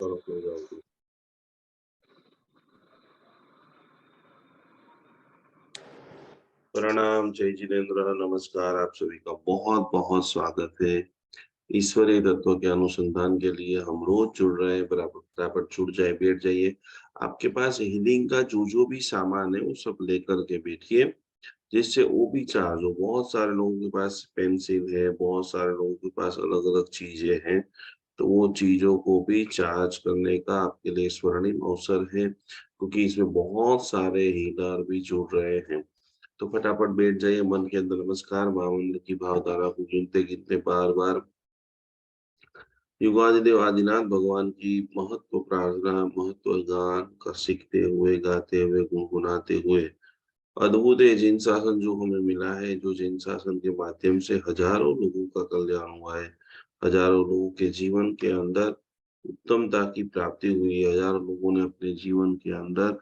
करो close out. प्रणाम, जय जिनेन्द्र, नमस्कार। आप सभी का बहुत बहुत स्वागत है। ईश्वरीय तत्व के अनुसंधान के लिए हम रोज जुड़ रहे हैं। बराबर बराबर जुड़ जाए, बैठ जाइए। आपके पास हीलिंग का जो जो भी सामान है वो सब लेकर के बैठिए, जिससे वो भी चार्ज हो। बहुत सारे लोगों के पास पेंसिल है, बहुत सारे लोगों के पास अलग अलग चीजें हैं, तो वो चीजों को भी चार्ज करने का आपके लिए स्वर्णिम अवसर है, क्योंकि इसमें बहुत सारे हीलर भी जुड़ रहे हैं। तो फटाफट बैठ जाइए। मन के अंदर नमस्कार महामंत्र की भावधारा को गिनते गिनते बार बार युगादिदेव आदिनाथ भगवान की महत्व प्रार्थना, महत्व गान का सीखते हुए, गाते हुए, गुनगुनाते हुए, अद्भुत है जिन शासन जो हमें मिला है, जो जिन शासन के माध्यम से हजारों लोगों का कल्याण हुआ है, हजारों लोगों के जीवन के अंदर उत्तमता की प्राप्ति हुई है, हजारों लोगों ने अपने जीवन के अंदर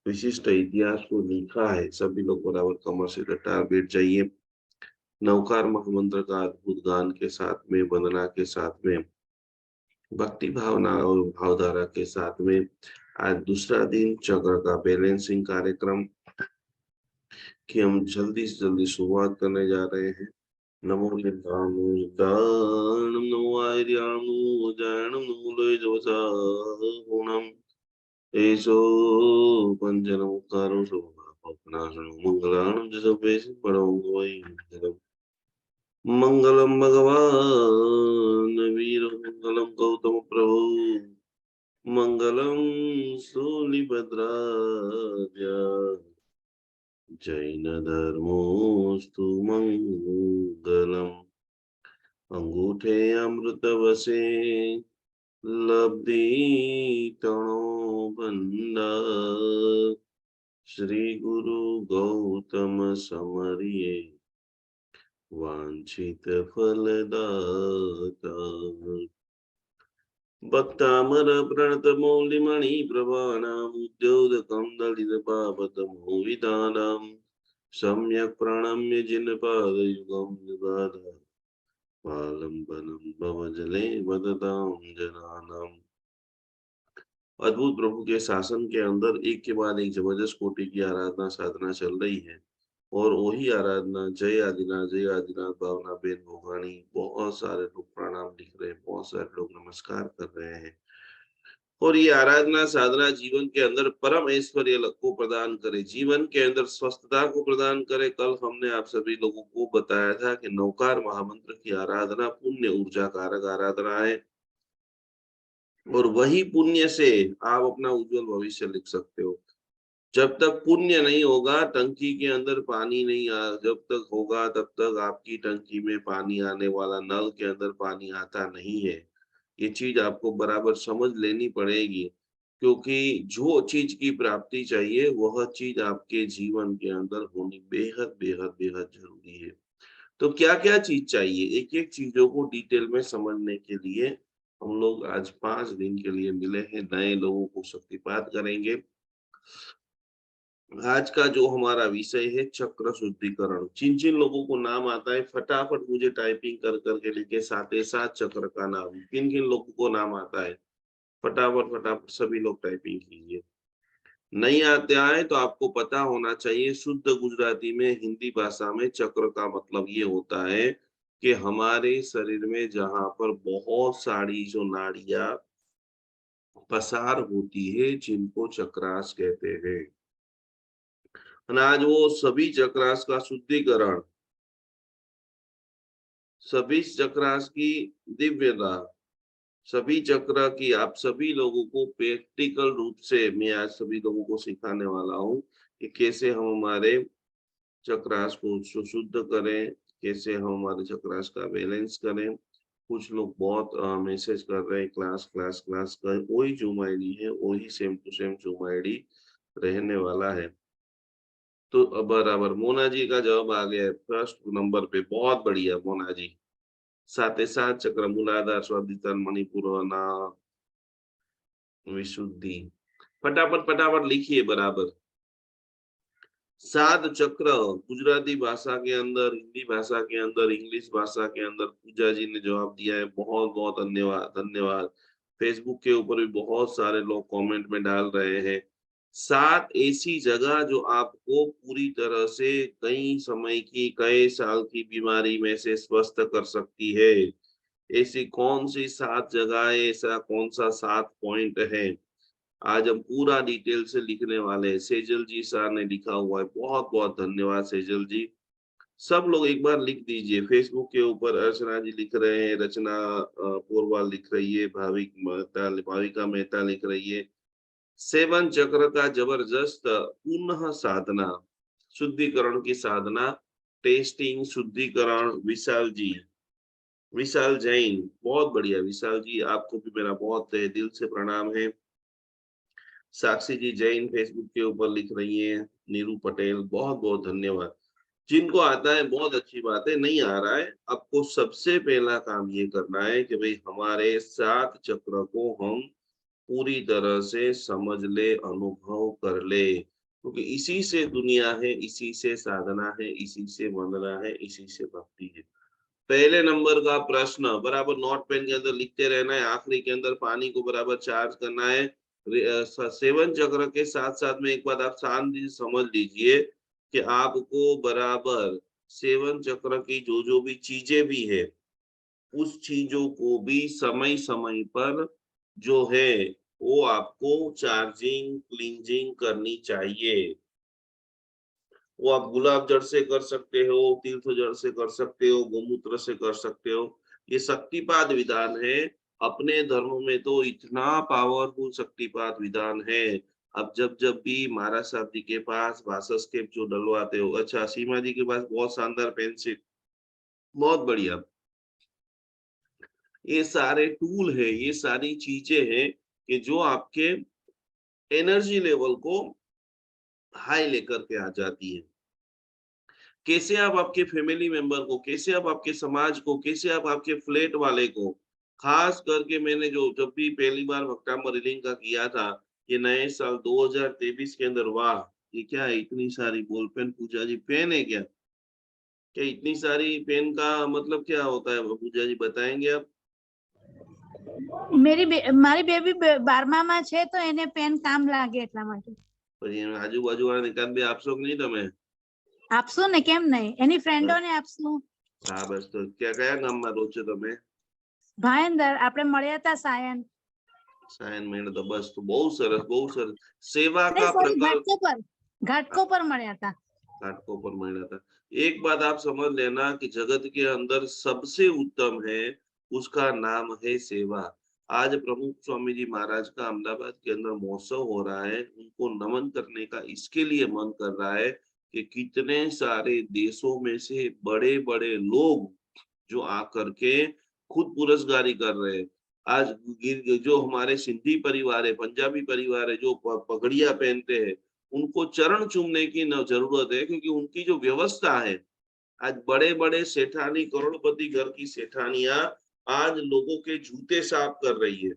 विशिष्ट इतिहास को लिखा है। सभी लोग बराबर कमर से कटार बैठ जाइए। नवकार महामंत्र का अद्भुत गान के साथ में, वंदना के साथ में, भक्ति भावना और भावधारा के साथ में आज दूसरा दिन चक्र का बैलेंसिंग कार्यक्रम की हम जल्दी से जल्दी शुरुआत करने जा रहे हैं। नमो निधानुदानम नमो आर्यानुदानम नमो लोयजवसाहुणम एषो पंचनमुखारो शोभापनाशनो मंगलानं च सर्वेषु परमोवै मंगलम्। मंगलम भगवान वीर मंगलम गौतम प्रभु मंगलम सूलिभद्राय जैन धर्मोस्तु मंगलम। अंगूठे अमृत वसे लब्धि तणो भंडार श्री गुरु गौतम समरिये वांछित फलदाता। भक्तामर प्रणत मौलिमणि प्रभानाम उद्योदकं दलित पापतमो विदानाम सम्यक प्रणम्य जिन पाद युगम युगाधा पालंबनम भवजले वदतां जनानाम। अद्भुत प्रभु के शासन के अंदर एक के बाद एक जबरदस्त कोटि की आराधना साधना चल रही है, और वही आराधना जय आदिनाथ भावना बेन भोगानी, बहुत सारे लोग प्रणाम लिख रहे हैं, बहुत सारे लोग नमस्कार कर रहे हैं। और ये आराधना साधना जीवन के अंदर परम ऐश्वर्य को प्रदान करे, जीवन के अंदर स्वस्थता को प्रदान करे। कल हमने आप सभी लोगों को बताया था कि नौकार महामंत्र की आराधना पुण्य ऊर्जा कारक आराधना है, और वही पुण्य से आप अपना उज्जवल भविष्य लिख सकते हो। जब तक पुण्य नहीं होगा, टंकी के अंदर पानी नहीं जब तक होगा तब तक आपकी टंकी में पानी आने वाला, नल के अंदर पानी आता नहीं है। ये चीज आपको बराबर समझ लेनी पड़ेगी, क्योंकि जो चीज की प्राप्ति चाहिए वह चीज आपके जीवन के अंदर होनी बेहद बेहद बेहद जरूरी है। तो क्या क्या चीज चाहिए, एक एक चीजों को डिटेल में समझने के लिए हम लोग आज 5 दिन के लिए मिले हैं। नए लोगों को शक्तिपात करेंगे। आज का जो हमारा विषय है चक्र शुद्धिकरण। जिन जिन लोगों को नाम आता है फटाफट मुझे टाइपिंग कर करके लिखे, साथ ही साथ चक्र का नाम। किन किन लोगों को नाम आता है फटाफट फटाफट सभी लोग टाइपिंग कीजिए। नहीं आते आए तो आपको पता होना चाहिए, शुद्ध गुजराती में, हिंदी भाषा में चक्र का मतलब ये होता है कि हमारे शरीर में जहां पर बहुत सारी जो नाड़ियां पसार होती है, जिनको चक्रास कहते हैं। आज वो सभी चक्रास का शुद्धिकरण, सभी चक्रास की दिव्यता, सभी चक्र की आप सभी लोगों को प्रैक्टिकल रूप से मैं आज सभी लोगों को सिखाने वाला हूँ कि कैसे हम हमारे चक्रास को शुद्ध करें, कैसे हम हमारे चक्रास का बैलेंस करें। कुछ लोग बहुत मैसेज कर रहे हैं क्लास क्लास क्लास का। वही जूम आईडी है, वही same to same zoom ID रहने वाला है। तो बराबर मोना जी का जवाब आ गया है फर्स्ट नंबर पे, बहुत बढ़िया मोना जी। साथ ही साथ चक्र मूलाधार स्वादिष्टान मणिपुर अनाहत विशुद्धि, फटाफट फटाफट लिखिए बराबर। 7 चक्र गुजराती भाषा के अंदर, हिंदी भाषा के अंदर, इंग्लिश भाषा के अंदर। पूजा जी ने जवाब दिया है, बहुत बहुत धन्यवाद धन्यवाद। फेसबुक के ऊपर भी बहुत सारे लोग कमेंट में डाल रहे हैं। 7 ऐसी जगह जो आपको पूरी तरह से कई समय की, कई साल की बीमारी में से स्वस्थ कर सकती है। ऐसी कौन सी 7 जगह, ऐसा कौन सा 7 पॉइंट है, आज हम पूरा डिटेल से लिखने वाले हैं। सेजल जी सर ने लिखा हुआ है, बहुत बहुत धन्यवाद सेजल जी। सब लोग एक बार लिख दीजिए। फेसबुक के ऊपर अर्चना जी लिख रहे हैं, रचना पोरवाल लिख रही है, भाविका मेहता लिख रही है। 7 चक्र का जबरदस्त पुनः साधना, शुद्धिकरण की साधना, टेस्टिंग, शुद्धिकरण। विशाल जी, विशाल जैन, बहुत बढ़िया विशाल जी, आपको भी मेरा बहुत तहे दिल से प्रणाम है। साक्षी जी जैन फेसबुक के ऊपर लिख रही हैं। नीरू पटेल, बहुत बहुत धन्यवाद। जिनको आता है बहुत अच्छी बात है, नहीं आ रहा है आपको सबसे पहला काम ये करना है कि भाई हमारे 7 चक्र को हम पूरी तरह से समझ ले, अनुभव कर ले, क्योंकि इसी से दुनिया है, इसी से साधना है, इसी से वंदना है, इसी से भक्ति है। पहले नंबर का प्रश्न बराबर नोट पेन के अंदर लिखते रहना है, आखिरी के अंदर पानी को बराबर चार्ज करना है। 7 चक्र के साथ साथ में एक बात आप शांति से समझ लीजिए कि आपको बराबर 7 चक्र की जो भी चीजें भी है, उस चीजों को भी समय समय पर जो है वो आपको चार्जिंग, क्लींजिंग करनी चाहिए। वो आप गुलाब जड़ से कर सकते हो, तीर्थ जड़ से कर सकते हो, गोमूत्र से कर सकते हो। ये शक्तिपात विधान है। अपने धर्म में तो इतना पावरफुल शक्तिपात विधान है। अब जब जब भी महाराज साहब जी के पास भाषस्केप जो डलवाते हो, अच्छा सीमा जी के पास बहुत शानदार पेंसिल, बहुत बढ़िया। ये सारे टूल है, ये सारी चीजें हैं कि जो आपके एनर्जी लेवल को हाई लेकर के आ जाती है। कैसे आप आपके फैमिली मेंबर को, कैसे आप आपके समाज को, कैसे आप आपके फ्लैट वाले को, खास करके मैंने जो जब भी पहली बार भक्तांबर रीडिंग का किया था, ये नए साल 2023 के अंदर, वाह ये क्या है, इतनी सारी बॉल पेन। पूजा जी पेन है क्या? क्या इतनी सारी पेन का मतलब क्या होता है पूजा जी, बताएंगे आप? મારી બેબી 12માં છે તો એને પેન કામ લાગે એટલા માટે પછી આજુબાજુ વાળા એકાદ બે આપશો કે નહીં તમે? આપશું ને, કેમ નહીં, એની ફ્રેન્ડોને આપશું. હા બસ, તો કયા ગામમાં રહો છો તમે? ભાયંદર, આપણે મળ્યા હતા સાયન. સાયન મેળ, તો બસ, તો બહુ સરસ, બહુ સરસ। सेवा नहीं का सॉरी, प्रकल्प, घाटकोपर पर મળ્યા હતા। घाटकों पर मिला था। एक बात आप समझ लेना कि जगत के अंदर सबसे उत्तम है, उसका नाम है सेवा। आज प्रमुख स्वामी जी महाराज का अहमदाबाद के अंदर महोत्सव हो रहा है, उनको नमन करने का इसके लिए मन कर रहा है कि कितने सारे देशों में से बड़े बड़े लोग जो आकर के खुद पुरस्कारी कर रहे हैं। आज जो हमारे सिंधी परिवार है, पंजाबी परिवार है, जो पगड़िया पहनते हैं, उनको चरण चूमने की न जरूरत है, क्योंकि उनकी जो व्यवस्था है, आज बड़े बड़े सेठानी, करोड़पति घर की सेठानियां आज लोगों के जूते साफ कर रही है।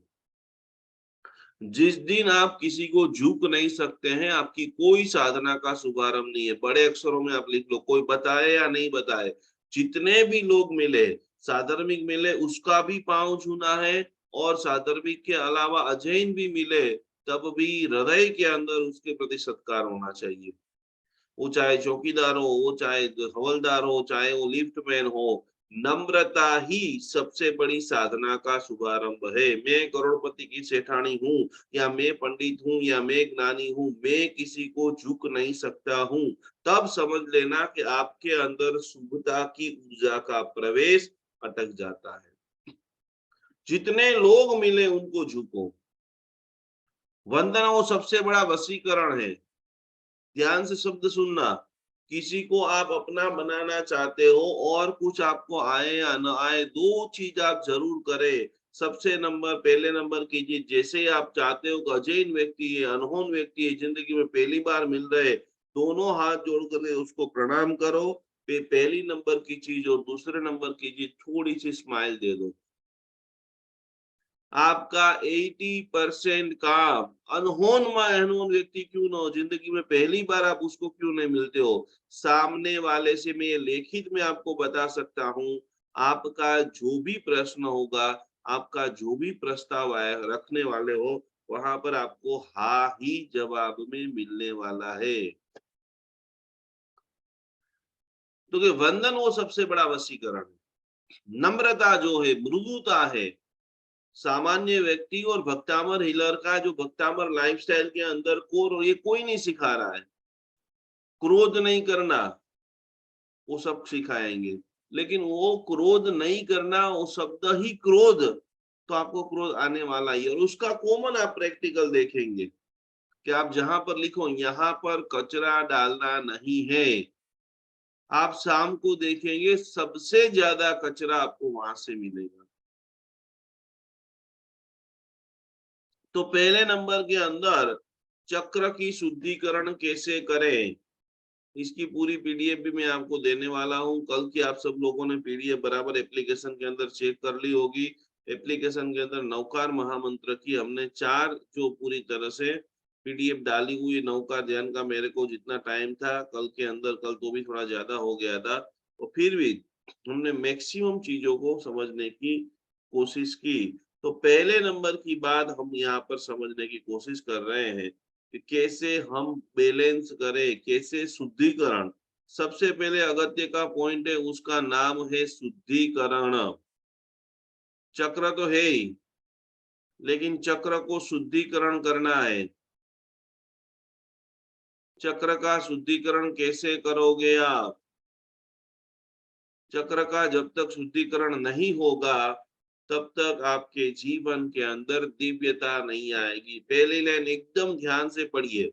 जिस दिन आप किसी को झुक नहीं सकते हैं, आपकी कोई साधना का शुभारंभ नहीं है। बड़े अक्षरों में आप लिख लो, कोई बताए या नहीं बताए, जितने भी लोग मिले, साधर्मिक मिले, उसका भी पांव छूना है, और साधर्मिक के अलावा अजैन भी मिले, तब भी हृदय के अंदर उसके प्रति सत्कार होना चाहिए। वो चाहे चौकीदार हो, वो चाहे हवलदार हो, चाहे वो लिफ्टमैन हो, नम्रता ही सबसे बड़ी साधना का शुभारंभ है। मैं करोड़पति की सेठानी हूँ, या मैं पंडित हूँ, या मैं ज्ञानी हूँ, मैं किसी को झुक नहीं सकता हूँ, तब समझ लेना कि आपके अंदर शुभता की ऊर्जा का प्रवेश अटक जाता है। जितने लोग मिले उनको झुको। वंदना वो सबसे बड़ा वशीकरण है। ध्यान से शब्द सुनना। किसी को आप अपना बनाना चाहते हो, और कुछ आपको आए या न आए, 2 चीज आप जरूर करें। सबसे पहले नंबर कीजिए, जैसे आप चाहते हो कि अजैन व्यक्ति है, अनहोन व्यक्ति है, जिंदगी में पहली बार मिल रहे, दोनों हाथ जोड़ कर उसको प्रणाम करो। पहली नंबर की चीज, और दूसरे नंबर की चीज, थोड़ी सी स्माइल दे दो। आपका 80% काम, अनहोन व्यक्ति क्यों ना हो, जिंदगी में पहली बार आप उसको क्यों नहीं मिलते हो, सामने वाले से मैं ये लिखित में आपको बता सकता हूँ, आपका जो भी प्रश्न होगा आपका जो भी प्रस्ताव आए रखने वाले हो वहां पर आपको हाँ ही जवाब में मिलने वाला है। तो कि वंदन वो सबसे बड़ा वशीकरण है। नम्रता जो है, मृदुता है, सामान्य व्यक्ति और भक्तामर हिलर का जो भक्तामर लाइफस्टाइल के अंदर को ये कोई नहीं सिखा रहा है। क्रोध नहीं करना वो सब सिखाएंगे, लेकिन वो क्रोध नहीं करना, वो शब्द ही क्रोध, तो आपको क्रोध आने वाला ही। और उसका कॉमन आप प्रैक्टिकल देखेंगे कि आप जहां पर लिखो यहाँ पर कचरा डालना नहीं है, आप शाम को देखेंगे सबसे ज्यादा कचरा आपको वहां से मिलेगा। तो पहले नंबर के अंदर चक्र की शुद्धिकरण कैसे करें, इसकी पूरी पीडीएफ भी मैं आपको देने वाला हूं। कल की आप सब लोगों ने पीडीएफ बराबर एप्लीकेशन के अंदर चेक कर ली होगी। एप्लीकेशन के अंदर नवकार महामंत्र की हमने 4 जो पूरी तरह से पीडीएफ डाली हुई। नवकार ध्यान का मेरे को जितना टाइम था कल के अंदर, कल तो भी थोड़ा ज्यादा हो गया था, और फिर भी हमने मैक्सिमम चीजों को समझने की कोशिश की। तो पहले नंबर की बात हम यहाँ पर समझने की कोशिश कर रहे हैं कि कैसे हम बैलेंस करें, कैसे शुद्धिकरण। सबसे पहले अगत्य का पॉइंट है, उसका नाम है शुद्धिकरण। चक्र तो है ही, लेकिन चक्र को शुद्धिकरण करना है। चक्र का शुद्धिकरण कैसे करोगे आप? चक्र का जब तक शुद्धिकरण नहीं होगा तब तक आपके जीवन के अंदर दिव्यता नहीं आएगी। पहली लाइन एकदम ध्यान से पढ़िए,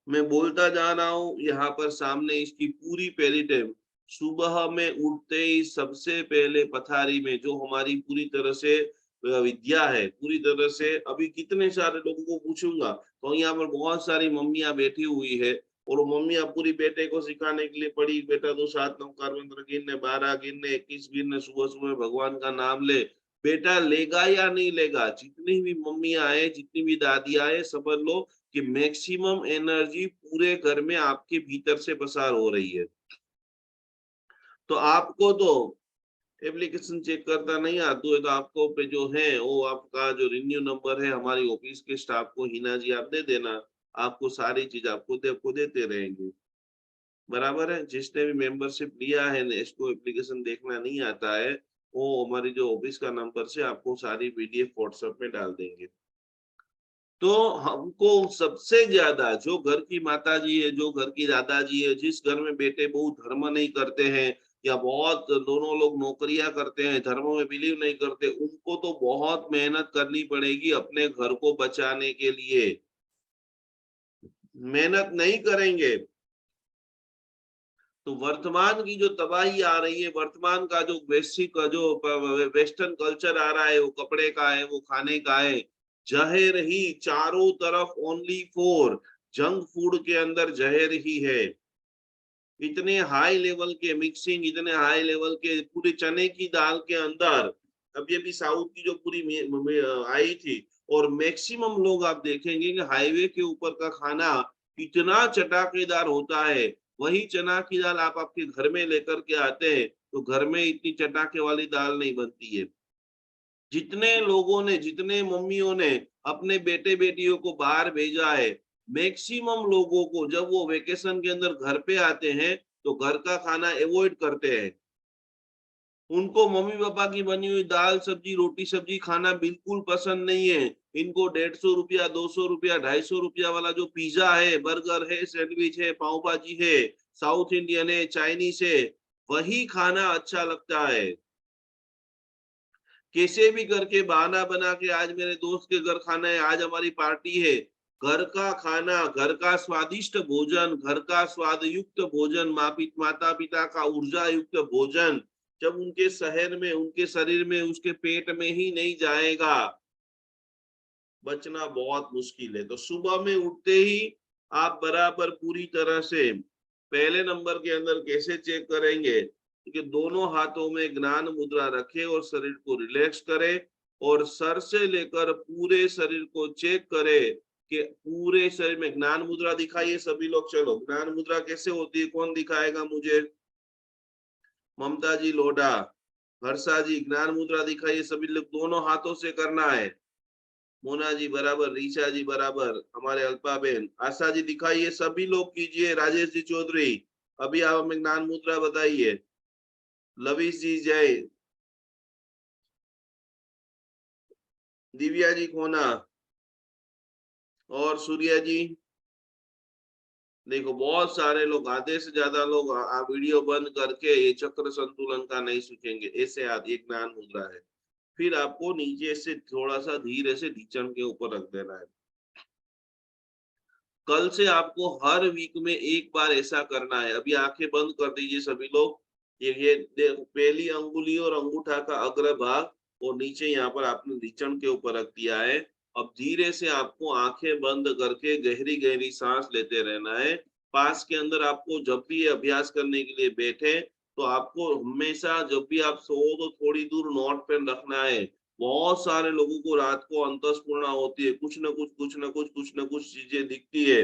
मैं बोलता जा रहा हूं, यहाँ पर सामने इसकी पूरी पहली टाइम। सुबह में उठते ही सबसे पहले पथारी में जो हमारी पूरी तरह से विद्या है, पूरी तरह से अभी कितने सारे लोगों को पूछूंगा तो यहाँ पर बहुत सारी मम्मियां बैठी हुई है, और वो मम्मियां पूरी बेटे को सिखाने के लिए पड़ी, बेटा तो 7 नवकार मंत्र गिनने, 12 गिनने, 21 गिनने, सुबह सुबह भगवान का नाम ले। बेटा लेगा या नहीं लेगा? जितनी भी मम्मियां आए, जितनी भी दादियां आए, समझ लो कि मैक्सिमम एनर्जी पूरे घर में आपके भीतर से पसार हो रही है। तो आपको तो एप्लीकेशन चेक करता नहीं आती है, तो आपको पे जो है वो आपका जो रिन्यू नंबर है हमारी ऑफिस के स्टाफ को, हिना जी आप दे देना, आपको सारी चीज आपको देते रहेंगे। बराबर है। जिसने भी मेंबरशिप लिया है, इसको एप्लीकेशन देखना नहीं आता है, वो हमारी जो ऑफिस का नंबर से आपको सारी पीडीएफ व्हाट्सएप में डाल देंगे। तो हमको सबसे ज्यादा जो घर की माता जी है, जो घर की दादाजी है, जिस घर में बेटे बहू धर्म नहीं करते हैं, या बहुत दोनों लोग नौकरियां करते हैं, धर्म में बिलीव नहीं करते, उनको तो बहुत मेहनत करनी पड़ेगी अपने घर को बचाने के लिए। मेहनत नहीं करेंगे तो वर्तमान की जो तबाही आ रही है, वर्तमान का जो वैश्विक जो वेस्टर्न कल्चर आ रहा है, वो कपड़े का है, वो खाने का है, जहर ही चारों तरफ, ओनली फॉर जंक फूड के अंदर जहर ही है। इतने हाई लेवल के मिक्सिंग, इतने हाई लेवल के पूरे चने की दाल के अंदर, अब ये भी साउथ की जो पूरी आई थी, और मैक्सिमम लोग आप देखेंगे कि हाईवे के ऊपर का खाना इतना चटाकेदार होता है। वही चना की दाल आप आपके घर में लेकर के आते हैं तो घर में इतनी चटाके वाली दाल नहीं बनती है। जितने लोगों ने, जितने मम्मियों ने अपने बेटे बेटियों को बाहर भेजा है, मैक्सिमम लोगों को जब वो वेकेशन के अंदर घर पे आते हैं तो घर का खाना अवॉइड करते हैं। उनको मम्मी पापा की बनी हुई दाल सब्जी रोटी सब्जी खाना बिल्कुल पसंद नहीं है। इनको 150 रुपया, 200 रुपया, 250 रुपया वाला जो पिज्जा है, बर्गर है, सैंडविच है, पाव भाजी है, साउथ इंडियन है, चाइनीज है, वही खाना अच्छा लगता है। कैसे भी करके बहाना बना के आज मेरे दोस्त के घर खाना है, आज हमारी पार्टी है। घर का खाना, घर का स्वादिष्ट भोजन, घर का स्वाद युक्त भोजन, माता पिता का ऊर्जा युक्त भोजन जब उनके शहर में, उनके शरीर में, उसके पेट में ही नहीं जाएगा, बचना बहुत मुश्किल है। तो सुबह में उठते ही आप बराबर पूरी तरह से पहले नंबर के अंदर कैसे चेक करेंगे कि दोनों हाथों में ज्ञान मुद्रा रखे और शरीर को रिलैक्स करे, और सर से लेकर पूरे शरीर को चेक करे कि पूरे शरीर में ज्ञान मुद्रा दिखाइए सभी लोग। चलो ज्ञान मुद्रा कैसे होती है, कौन दिखाएगा मुझे? ममता जी लोढ़ा, हर्षा जी ज्ञान मुद्रा दिखाइए, सभी लोग दोनों हाथों से करना है। मोना जी बराबर, रीचा जी बराबर, हमारे अल्पा बहन, आशा जी दिखाइए, सभी लोग कीजिए। राजेश जी चौधरी अभी आप हमें ज्ञान मुद्रा बताइए। लविश जी जय, दिव्या जी खोना और सूर्या जी। देखो बहुत सारे लोग, आधे से ज्यादा लोग वीडियो बंद करके ये चक्र संतुलन का नहीं सीखेंगे। ऐसे एक ज्ञान मुद्रा है, फिर आपको नीचे से थोड़ा सा धीरे से ढीचन के ऊपर रख देना है। कल से आपको हर वीक में एक बार ऐसा करना है। अभी आंखें बंद कर दीजिए सभी लोग। ये पहली अंगुली और अंगूठा का अग्र भाग और नीचे यहाँ पर आपने ढीचन के ऊपर रख दिया है। अब धीरे से आपको आंखें बंद करके गहरी गहरी सांस लेते रहना है। पास के अंदर आपको जब भी ये अभ्यास करने के लिए बैठे तो आपको हमेशा जब भी आप सो तो थोड़ी दूर नोट पेन रखना है। बहुत सारे लोगों को रात को अंतस्फूर्णा होती है, कुछ न कुछ चीजें दिखती है,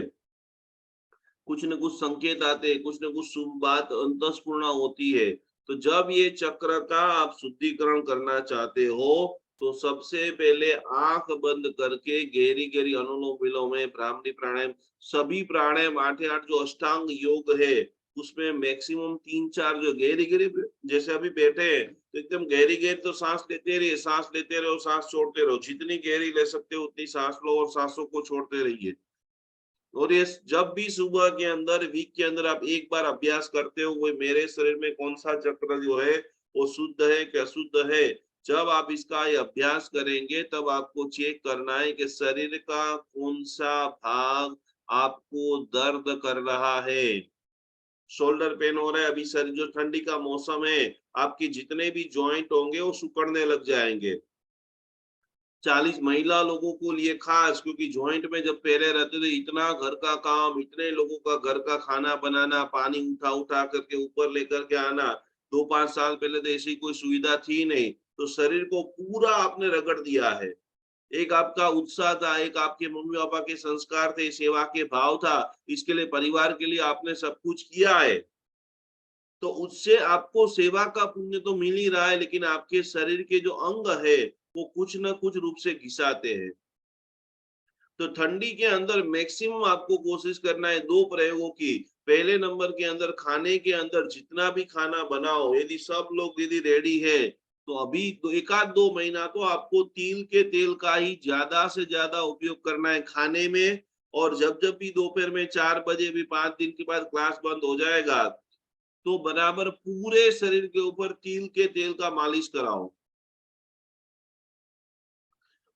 कुछ न कुछ संकेत आते हैं, कुछ न कुछ शुभ बात अंतस्फूर्णा होती है। तो जब ये चक्र का आप शुद्धिकरण करना चाहते हो तो सबसे पहले आंख बंद करके गहरी गहरी अनुलोम विलोम है, ब्राह्मणी प्राणायाम, सभी प्राणायाम 8 जो अष्टांग योग है उसमें मैक्सिमम 3-4 जो गहरी गहरी, जैसे अभी बैठे हैं तो एकदम गहरी गहरी तो सांस लेते रहिए, सांस लेते रहो, सांस छोड़ते रहो, जितनी गहरी ले सकते हो उतनी सांस लो और सांसों को छोड़ते रहिए। और ये जब भी सुबह के अंदर वीक के अंदर आप एक बार अभ्यास करते हो वो मेरे शरीर में कौन सा चक्र जो है वो शुद्ध है क्या अशुद्ध है, जब आप इसका ये अभ्यास करेंगे तब आपको चेक करना है कि शरीर का कौन सा भाग आपको दर्द कर रहा है। शोल्डर पेन हो रहा है, अभी शरीर जो ठंडी का मौसम है आपके जितने भी जॉइंट होंगे वो सिकुड़ने लग जाएंगे। 40 महिला लोगों को लिए खास, क्योंकि जॉइंट में जब पहले रहते थे इतना घर का काम, इतने लोगों का घर का खाना बनाना, पानी उठा उठा करके ऊपर लेकर के आना, 2-5 साल पहले तो ऐसी कोई सुविधा थी नहीं, तो शरीर को पूरा आपने रगड़ दिया है। एक आपका उत्साह था, एक आपके मम्मी पापा के संस्कार थे, सेवा के भाव था, इसके लिए परिवार के लिए आपने सब कुछ किया है। तो उससे आपको सेवा का पुण्य तो मिल ही रहा है, लेकिन आपके शरीर के जो अंग है वो कुछ ना कुछ रूप से घिसाते हैं। तो ठंडी के अंदर मैक्सिमम आपको कोशिश करना है 2 प्रयोगों की। पहले नंबर के अंदर खाने के अंदर जितना भी खाना बनाओ, यदि सब लोग यदि रेडी है तो अभी तो 1-2 महीना तो आपको तिल के तेल का ही ज्यादा से ज्यादा उपयोग करना है खाने में। और जब जब भी दोपहर में 4 बजे भी 5 दिन के बाद क्लास बंद हो जाएगा तो बराबर पूरे शरीर के ऊपर तिल के तेल का मालिश कराओ।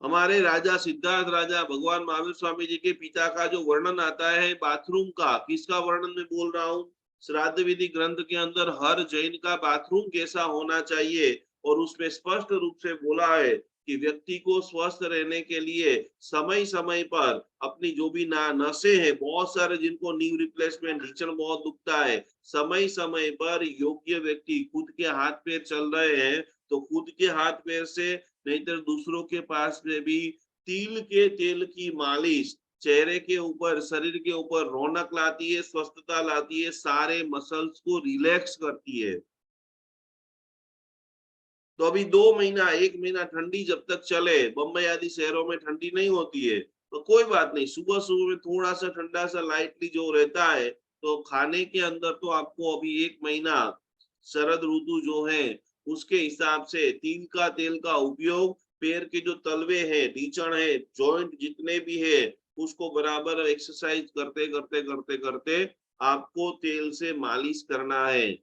हमारे राजा सिद्धार्थ राजा भगवान महावीर स्वामी जी के पिता का जो वर्णन आता है बाथरूम का, किसका वर्णन मैं बोल रहा हूँ, श्राद्ध विधि ग्रंथ के अंदर हर जैन का बाथरूम कैसा होना चाहिए और उसमें स्पष्ट रूप से बोला है कि व्यक्ति को स्वस्थ रहने के लिए समय समय पर अपनी जो भी नसें हैं, बहुत सारे जिनको नी रिप्लेसमेंट ढींचन बहुत दुखता है, समय समय पर योग्य व्यक्ति खुद के हाथ पैर चल रहे हैं तो खुद के हाथ पैर से नहीं तो दूसरों के पास में भी तिल के तेल की मालिश चेहरे के ऊपर, शरीर के ऊपर रौनक लाती है, स्वस्थता लाती है, सारे मसल्स को रिलैक्स करती है। तो अभी 2 महीना 1 महीना ठंडी जब तक चले, बम्बई आदि शहरों में ठंडी नहीं होती है तो कोई बात नहीं, सुबह सुबह में थोड़ा सा ठंडा सा लाइटली जो रहता है तो खाने के अंदर तो आपको अभी 1 महीना शरद ऋतु जो है उसके हिसाब से तिल का तेल का उपयोग, पैर के जो तलवे हैं, ढींचण है, जॉइंट जितने भी है उसको बराबर एक्सरसाइज करते करते करते करते आपको तेल से मालिश करना है।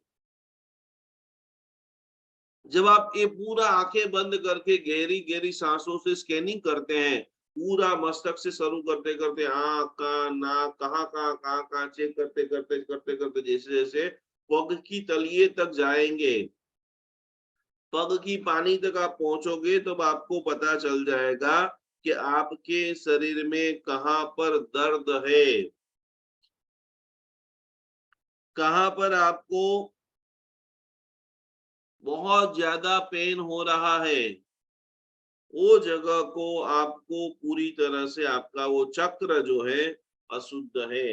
जब आप ये पूरा आंखें बंद करके गहरी गहरी सांसों से स्कैनिंग करते हैं, पूरा मस्तक से शुरू करते करते आंख कान नाक कहाँ कहाँ चेक करते करते करते करते जैसे जैसे पग की तलिए तक जाएंगे, पग की पानी तक आप पहुंचोगे तब आपको पता चल जाएगा कि आपके शरीर में कहाँ पर दर्द है, कहाँ पर आपको बहुत ज्यादा पेन हो रहा है। वो जगह को आपको पूरी तरह से आपका वो चक्र जो है अशुद्ध है।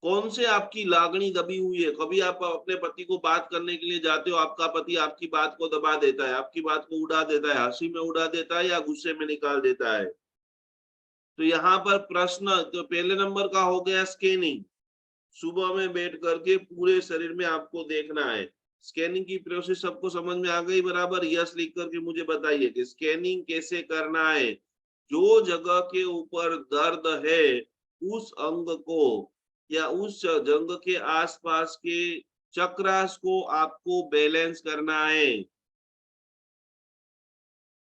कौन से आपकी लागणी दबी हुई है? कभी आप अपने पति को बात करने के लिए जाते हो, आपका पति आपकी बात को दबा देता है, आपकी बात को उड़ा देता है, हंसी में उड़ा देता है या गुस्से में निकाल देता है। तो यहाँ पर प्रश्न तो पहले नंबर का हो गया स्कैनिंग। सुबह में बैठ करके पूरे शरीर में आपको देखना है। स्कैनिंग की प्रोसेस सबको समझ में आ गई बराबर? यस लिख करके मुझे बताइए कि स्कैनिंग कैसे करना है। जो जगह के ऊपर दर्द है उस अंग को या उस जंग के आसपास के चक्रास को आपको बैलेंस करना है।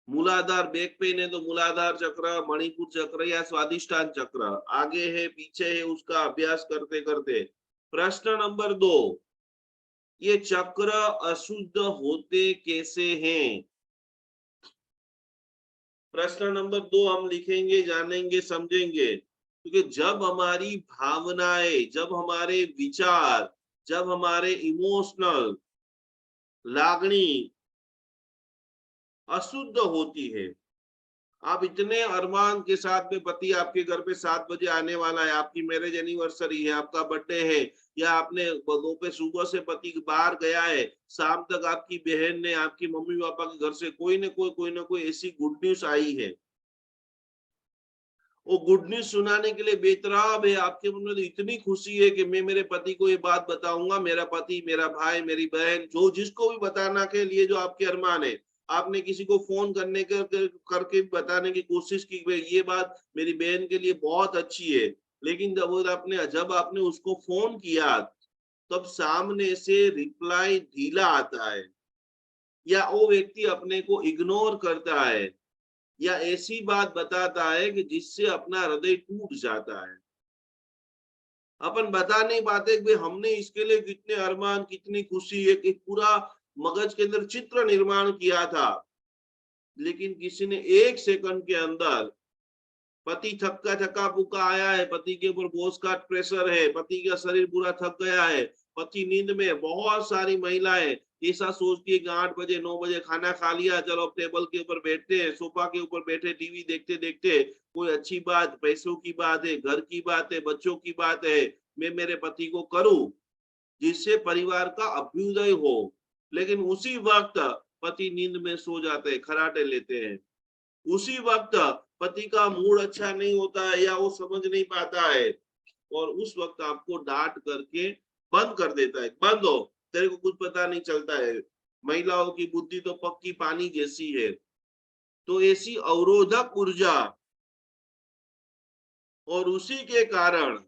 मूलाधार बैक पेन है तो मूलाधार चक्र, मणिपुर चक्र या स्वादिष्टान चक्र, आगे है पीछे है, उसका अभ्यास करते करते। प्रश्न नंबर 2, ये चक्र अशुद्ध होते कैसे हैं? प्रश्न नंबर 2 हम लिखेंगे, जानेंगे, समझेंगे। क्योंकि जब हमारी भावनाएं, जब हमारे विचार, जब हमारे इमोशनल लागणी अशुद्ध होती है, आप इतने अरमान के साथ में पति आपके घर पे 7 बजे आने वाला है, आपकी मैरिज एनिवर्सरी है, आपका बर्थडे है, या आपने दोपहर सुबह से पति बाहर गया है, शाम तक आपकी बहन ने, आपकी मम्मी पापा के घर से कोई ना कोई ऐसी गुड न्यूज आई है, वो गुड न्यूज सुनाने के लिए बेतराब है, आपके मन में तो इतनी खुशी है कि मैं मेरे पति को ये बात बताऊंगा, मेरा पति, मेरा भाई, मेरी बहन, जो जिसको भी बताना के लिए जो आपके अरमान है, आपने किसी को फोन करने करके बताने की कोशिश की, ये बात मेरी बहन के लिए बहुत अच्छी है, लेकिन जब आपने उसको फोन किया तब सामने से रिप्लाई ढीला आता है, या वो व्यक्ति अपने को इग्नोर करता है, या ऐसी बात बताता है कि जिससे अपना हृदय टूट जाता है। अपन बता नहीं पाते कि हमने इसके लिए कितने अरमान, कितनी खुशी, एक पूरा मगज के अंदर चित्र निर्माण किया था, लेकिन किसी ने 1 सेकंड के अंदर, पति थका पुका आया है, पति के ऊपर बोझ का प्रेशर है, पति का शरीर पूरा थक गया है, पति नींद में, बहुत सारी महिलाएं ऐसा सोचती है कि 8 बजे 9 बजे खाना खा लिया, चलो अब टेबल के ऊपर बैठते हैं, सोफा के ऊपर बैठे टीवी देखते देखते, कोई अच्छी बात, पैसों की बात है, घर की बात है, बच्चों की बात है, मैं मेरे पति को करूं जिससे परिवार का अभ्युदय हो। लेकिन उसी वक्त पति नींद में सो जाते हैं, खराटे लेते हैं। उसी वक्त पति का मूड अच्छा नहीं होता है या वो समझ नहीं पाता है, और उस वक्त आपको डांट करके बंद कर देता है, बंद हो, तेरे को कुछ पता नहीं चलता है। महिलाओं की बुद्धि तो पक्की पानी जैसी है। तो ऐसी अवरोधक ऊर्जा, और उसी के कारण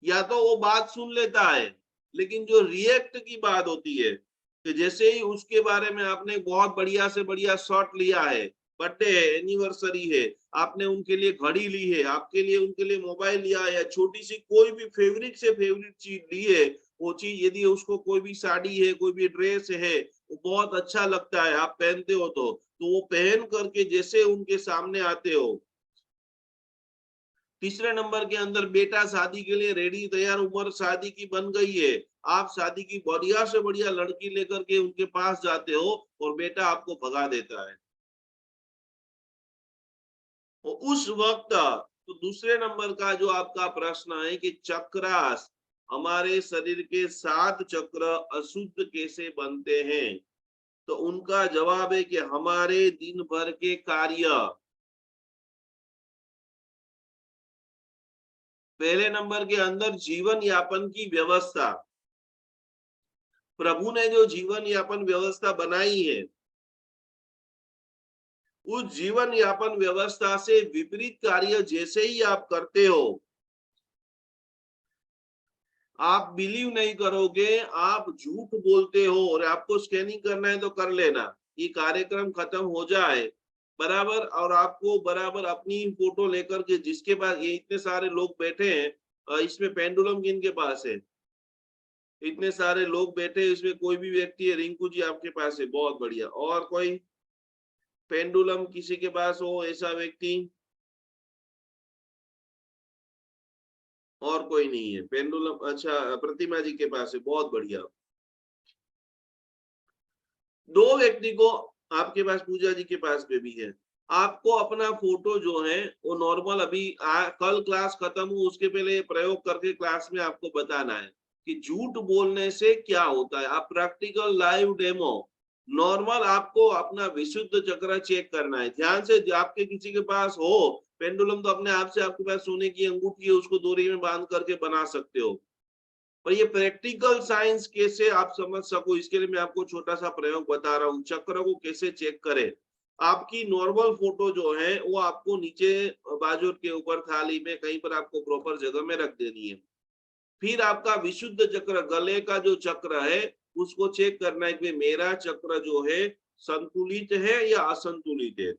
या तो वो बात सुन लेता है, लेकिन जो रिएक्ट की बात होती है कि जैसे ही उसके बारे में आपने बहुत बढ़िया से बढ़िया शॉट लिया है, बर्थडे है, एनिवर्सरी है, आपने उनके लिए घड़ी ली है, आपके लिए उनके लिए मोबाइल लिया है, या छोटी सी कोई भी फेवरेट से फेवरेट चीज ली है, वो चीज यदि उसको कोई भी साड़ी है, कोई भी ड्रेस है, वो बहुत अच्छा लगता है, आप पहनते हो तो वो पहन करके जैसे उनके सामने आते हो। तीसरे नंबर के अंदर बेटा शादी के लिए रेडी तैयार, उम्र शादी की बन गई है, आप शादी की बढ़िया से बढ़िया लड़की लेकर के उनके पास जाते हो और बेटा आपको भगा देता है। और उस वक्त तो दूसरे नंबर का जो आपका प्रश्न है कि चक्रास, हमारे शरीर के 7 चक्र अशुद्ध कैसे बनते हैं, तो उनका जवाब है कि हमारे दिन भर के कार्य, पहले नंबर के अंदर जीवन यापन की व्यवस्था, प्रभु ने जो जीवन यापन व्यवस्था बनाई है, उस जीवन यापन व्यवस्था से विपरीत कार्य जैसे ही आप करते हो, आप बिलीव नहीं करोगे, आप झूठ बोलते हो, और आपको स्कैनिंग करना है तो कर लेना, ये कार्यक्रम खत्म हो जाए बराबर, और आपको बराबर अपनी फोटो लेकर के, जिसके पास ये इतने सारे लोग बैठे हैं, इसमें पेंडुलम किनके पास है? इतने सारे लोग बैठे हैं, इसमें कोई भी व्यक्ति है, रिंकू जी आपके पास है, बहुत बढ़िया। और कोई पेंडुलम किसी के पास हो ऐसा व्यक्ति? और कोई नहीं है पेंडुलम? अच्छा, प्रतिमा जी के पास है, बहुत बढ़िया। 2 व्यक्ति को आपके पास, पूजा जी के पास में भी है, आपको अपना फोटो जो है वो नॉर्मल अभी कल क्लास खत्म हो उसके पहले ये प्रयोग करके क्लास में आपको बताना है कि झूठ बोलने से क्या होता है। आप प्रैक्टिकल लाइव डेमो नॉर्मल आपको अपना विशुद्ध चक्र चेक करना है ध्यान से। आपके किसी के पास हो पेंडुलम तो अपने आप से आपके पास सोने की अंगूठी है उसको डोरी में बांध करके बना सकते हो। पर ये प्रैक्टिकल साइंस कैसे आप समझ सको इसके लिए मैं आपको छोटा सा प्रयोग बता रहा हूँ। चक्र को कैसे चेक करें। आपकी नॉर्मल फोटो जो है वो आपको नीचे बाजू के ऊपर थाली में कहीं पर आपको प्रॉपर जगह में रख देनी है। फिर आपका विशुद्ध चक्र गले का जो चक्र है उसको चेक करना है कि मेरा चक्र जो है संतुलित है या असंतुलित है।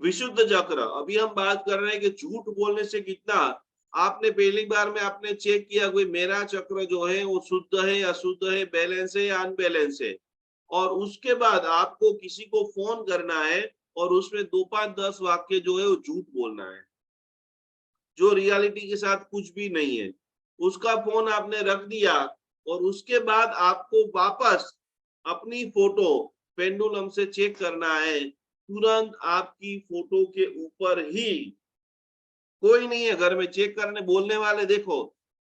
विशुद्ध चक्र अभी हम बात कर रहे हैं कि झूठ बोलने से कितना। आपने पहली बार में आपने चेक किया कोई मेरा चक्र जो है वो शुद्ध है या अशुद्ध है, बैलेंस है या अनबैलेंस है। और उसके बाद आपको किसी को फोन करना है और उसमें 2 5 10 वाक्य जो है वो झूठ बोलना है जो रियलिटी के साथ कुछ भी नहीं है। उसका फोन आपने रख दिया और उसके बाद आपको वापस अपनी फोटो पेंडुलम से चेक करना है। तुरंत आपकी फोटो के ऊपर ही कोई नहीं है घर में चेक करने बोलने वाले। देखो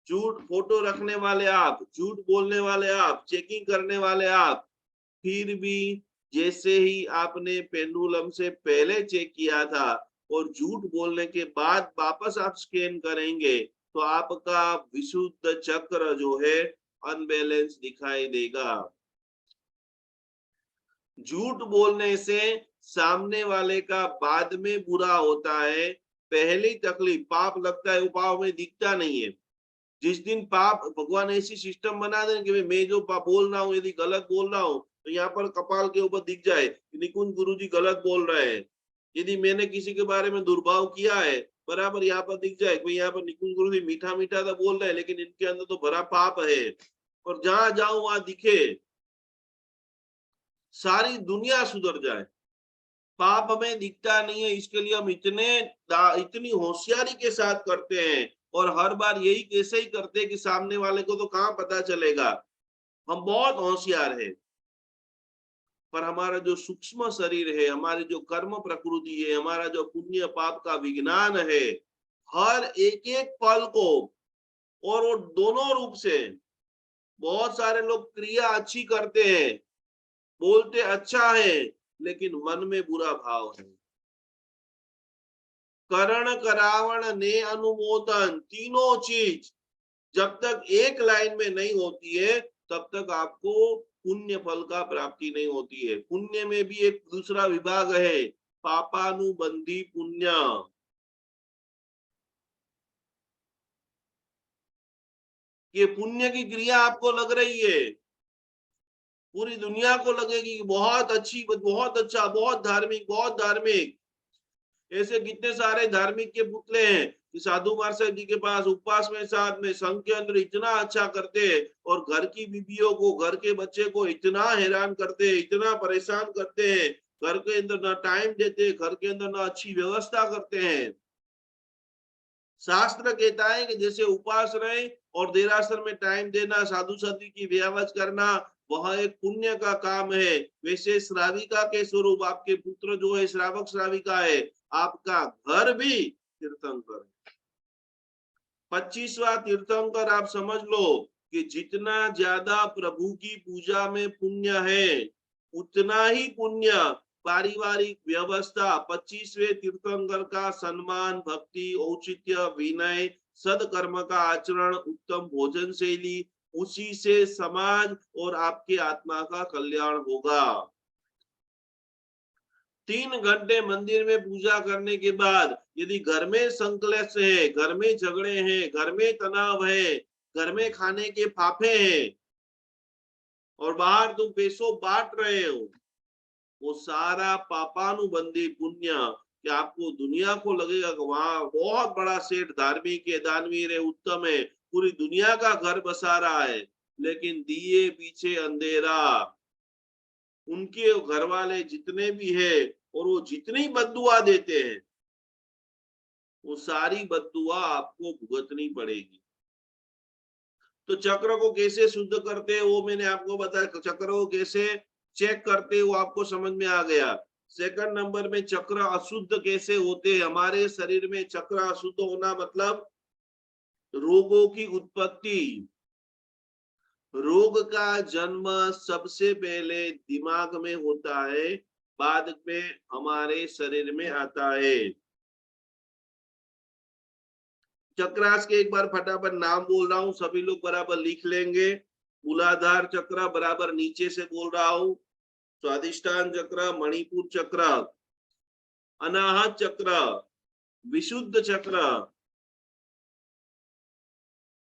झूठ फोटो रखने वाले आप, झूठ बोलने वाले आप, चेकिंग करने वाले आप। फिर भी जैसे ही आपने पेंडुलम से पहले चेक किया था और झूठ बोलने के बाद वापस आप स्कैन करेंगे तो आपका विशुद्ध चक्र जो है अनबैलेंस दिखाई देगा। झूठ बोलने से सामने वाले का बाद में बुरा होता है। पहली तकलीफ पाप लगता है वो पाप में दिखता नहीं है। जिस दिन पाप भगवान ऐसी सिस्टम बना दें कि मैं जो पाप बोल रहा हूँ यदि गलत बोल रहा हूँ तो यहाँ पर कपाल के ऊपर दिख जाए निकुंज गुरुजी गलत बोल रहे हैं। यदि मैंने किसी के बारे में दुर्भाव किया है बराबर यहाँ पर दिख जाए कि यहाँ पर निकुंज गुरुजी मीठा मीठा तो बोल रहे हैं लेकिन इनके अंदर तो भरा पाप है। और जहां जाओ वहां दिखे सारी दुनिया सुधर जाए। पाप हमें दिखता नहीं है इसके लिए हम इतनी होशियारी के साथ करते हैं और हर बार यही कैसे ही करते हैं कि सामने वाले को तो कहाँ पता चलेगा। हम बहुत होशियार है पर हमारा जो सूक्ष्म शरीर है, हमारी जो कर्म प्रकृति है, हमारा जो पुण्य पाप का विज्ञान है हर एक एक पल को और वो दोनों रूप से। बहुत सारे लोग क्रिया अच्छी करते हैं बोलते अच्छा है लेकिन मन में बुरा भाव है। करण करावण ने अनुमोदन तीनों चीज जब तक एक लाइन में नहीं होती है तब तक आपको पुण्य फल का प्राप्ति नहीं होती है। पुण्य में भी एक दूसरा विभाग है पापानुबंधी पुण्य। ये पुण्य की क्रिया आपको लग रही है पूरी दुनिया को लगेगी बहुत अच्छी बहुत अच्छा बहुत धार्मिक बहुत धार्मिक। ऐसे कितने सारे धार्मिक के पुतले हैं कि साधु महाराज जी के पास उपवास में साथ में संघ के अंदर इतना अच्छा करते हैं और घर की बीबियों को घर के बच्चे को इतना हैरान करते हैं इतना परेशान करते हैं। घर के अंदर ना टाइम देते घर के अंदर ना अच्छी व्यवस्था करते हैं। शास्त्र कहता है कि जैसे उपवास रहे और देरासर में टाइम देना साधु साधु की व्यावच करना वह एक पुण्य का काम है। वैसे श्राविका के स्वरूप आपके पुत्र जो है श्रावक श्राविका है आपका घर भी तीर्थंकर है। 25वां तीर्थंकर आप समझ लो कि जितना ज्यादा प्रभु की पूजा में पुण्य है उतना ही पुण्य पारिवारिक व्यवस्था 25वें तीर्थंकर का सम्मान भक्ति औचित्य विनय सदकर्म का आचरण उत्तम भोजन शैली उसी से समाज और आपके आत्मा का कल्याण होगा। 3 घंटे मंदिर में पूजा करने के बाद यदि घर में संकल्प है घर में झगड़े हैं घर में तनाव है घर में खाने के फाफे हैं और बाहर तुम पैसों बांट रहे हो वो सारा पापानुबंधी पुण्य कि आपको दुनिया को लगेगा कि वहां बहुत बड़ा सेठ धार्मिक है दानवीर है उत्तम है पूरी दुनिया का घर बसा रहा है लेकिन दिए पीछे अंधेरा। उनके घर वाले जितने भी है और वो जितनी बद्दुआ देते हैं वो सारी बद्दुआ आपको भुगतनी पड़ेगी। तो चक्र को कैसे शुद्ध करते हैं वो मैंने आपको बताया। चक्र को कैसे चेक करते हैं वो आपको समझ में आ गया। सेकंड नंबर में चक्र अशुद्ध कैसे होते हैं। हमारे शरीर में चक्र अशुद्ध होना मतलब रोगों की उत्पत्ति। रोग का जन्म सबसे पहले दिमाग में होता है, बाद में हमारे शरीर में आता है। चक्रास के एक बार फटाफट नाम बोल रहा हूं, सभी लोग बराबर लिख लेंगे। मूलाधार चक्र बराबर नीचे से बोल रहा हूं। स्वादिष्ठान चक्र, मणिपुर चक्र, अनाहत चक्र, विशुद्ध चक्र।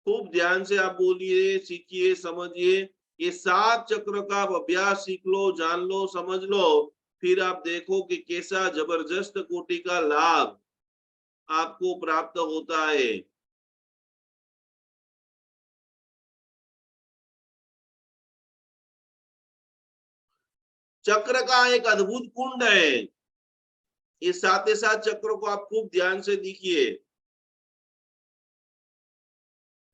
खूब ध्यान से आप बोलिए, सीखिए, समझिए। ये 7 चक्र का आप अभ्यास सीख लो, जान लो, समझ लो, फिर आप देखो कि कैसा जबरदस्त कोटि का लाभ आपको प्राप्त होता है। चक्र का एक अद्भुत कुंड है। ये 7 चक्रों को आप खूब ध्यान से देखिए,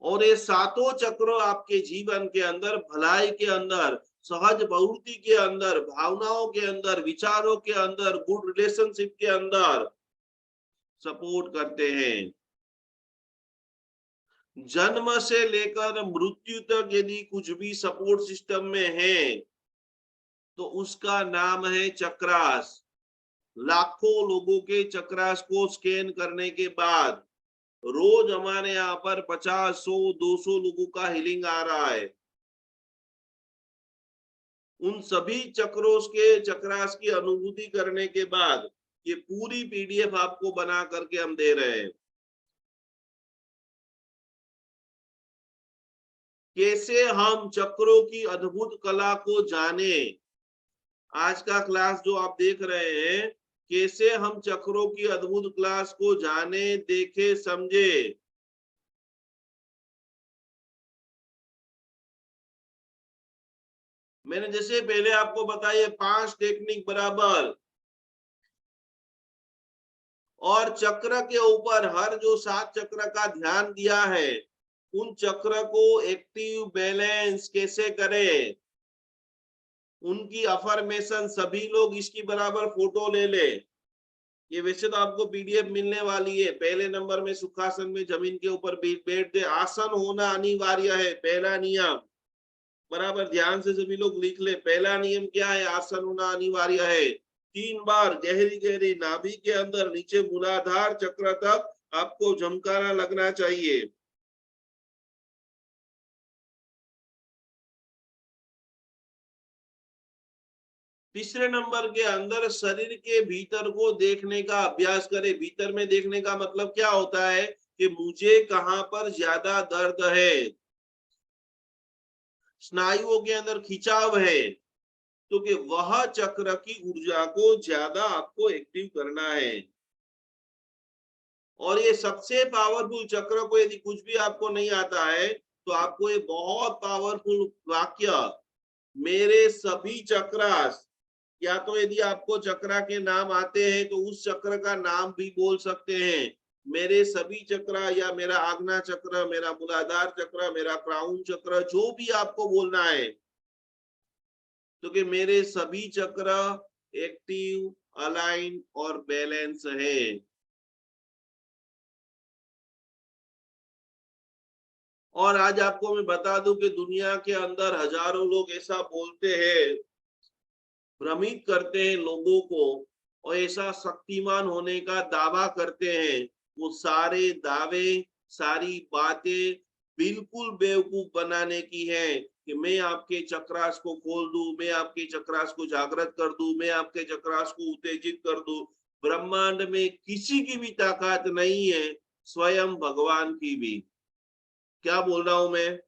और ये 7 चक्र आपके जीवन के अंदर, भलाई के अंदर, सहज प्रवृत्ति के अंदर, भावनाओं के अंदर, विचारों के अंदर, गुड रिलेशनशिप के अंदर सपोर्ट करते हैं। जन्म से लेकर मृत्यु तक यदि कुछ भी सपोर्ट सिस्टम में है तो उसका नाम है चक्रास। लाखों लोगों के चक्रास को स्कैन करने के बाद रोज हमारे यहाँ पर 50, 100, 200 लोगों का हीलिंग आ रहा है। उन सभी चक्रों के चक्रास की अनुभूति करने के बाद ये पूरी पीडीएफ आपको बना करके हम दे रहे हैं। कैसे हम चक्रों की अद्भुत कला को जाने। आज का क्लास जो आप देख रहे हैं, कैसे हम चक्रों की अद्भुत क्लास को जाने, देखे, समझे। मैंने जैसे पहले आपको बताया 5 टेक्निक बराबर, और चक्र के ऊपर हर जो 7 चक्र का ध्यान दिया है, उन चक्र को एक्टिव बैलेंस कैसे करें, उनकी अफर्मेशन सभी लोग इसकी बराबर फोटो ले ले। ये वैसे तो आपको पीडीएफ मिलने वाली है। पहले नंबर में सुखासन में जमीन के ऊपर बैठ दे, आसन होना अनिवार्य है, पहला नियम। बराबर ध्यान से सभी लोग लिख ले। पहला नियम क्या है? आसन होना अनिवार्य है। 3 बार गहरी गहरी नाभि के अंदर नीचे मूलाधार चक्र तक आपको झमकाना लगना चाहिए। तीसरे नंबर के अंदर शरीर के भीतर को देखने का अभ्यास करें। भीतर में देखने का मतलब क्या होता है कि मुझे कहां पर ज्यादा दर्द है, स्नायुओं के अंदर खिंचाव है, तो कि वह चक्र की ऊर्जा को ज्यादा आपको एक्टिव करना है। और ये सबसे पावरफुल चक्र को यदि कुछ भी आपको नहीं आता है तो आपको ये बहुत पावरफुल वाक्य, मेरे सभी चक्रास, या तो यदि आपको चक्र के नाम आते हैं तो उस चक्र का नाम भी बोल सकते हैं। मेरे सभी चक्र, या मेरा आज्ञा चक्र, मेरा मूलाधार चक्र, मेरा क्राउन चक्र, जो भी आपको बोलना है, तो कि मेरे सभी चक्र एक्टिव, अलाइन और बैलेंस है। और आज आपको मैं बता दूं कि दुनिया के अंदर हजारों लोग ऐसा बोलते हैं, भ्रमित करते हैं लोगों को, और ऐसा शक्तिमान होने का दावा करते हैं। वो सारे दावे, सारी बातें बिल्कुल बेवकूफ बनाने की है कि मैं आपके चक्रास को खोल दूं, मैं आपके चक्रास को जागृत कर दूं, मैं आपके चक्रास को उत्तेजित कर दूं। ब्रह्मांड में किसी की भी ताकत नहीं है, स्वयं भगवान की भी। क्या बोल रहा हूं मैं?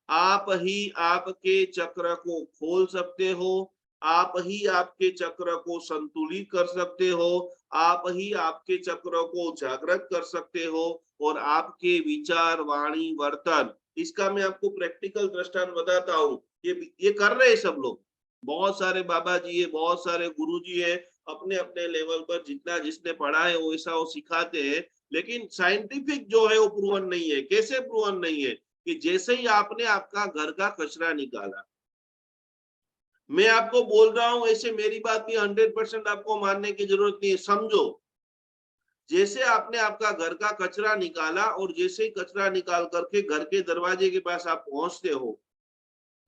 आप ही आपके चक्र को खोल सकते हो, आप ही आपके चक्र को संतुलित कर सकते हो, आप ही आपके चक्र को जागृत कर सकते हो, और आपके विचार, वाणी, वर्तन, इसका मैं आपको प्रैक्टिकल दृष्टांत बताता हूँ। ये कर रहे हैं सब लोग। बहुत सारे बाबा जी है, बहुत सारे गुरु जी है, अपने अपने लेवल पर जितना जिसने पढ़ा है वैसा वो सिखाते हैं। लेकिन साइंटिफिक जो है वो प्रूवन नहीं है। कैसे प्रूवन नहीं है? कि जैसे ही आपने आपका घर का कचरा निकाला, मैं आपको बोल रहा हूं ऐसे मेरी बात की 100% आपको मानने की जरूरत नहीं है। समझो, जैसे आपने आपका घर का कचरा निकाला और जैसे ही कचरा निकाल करके घर के दरवाजे के पास आप पहुंचते हो,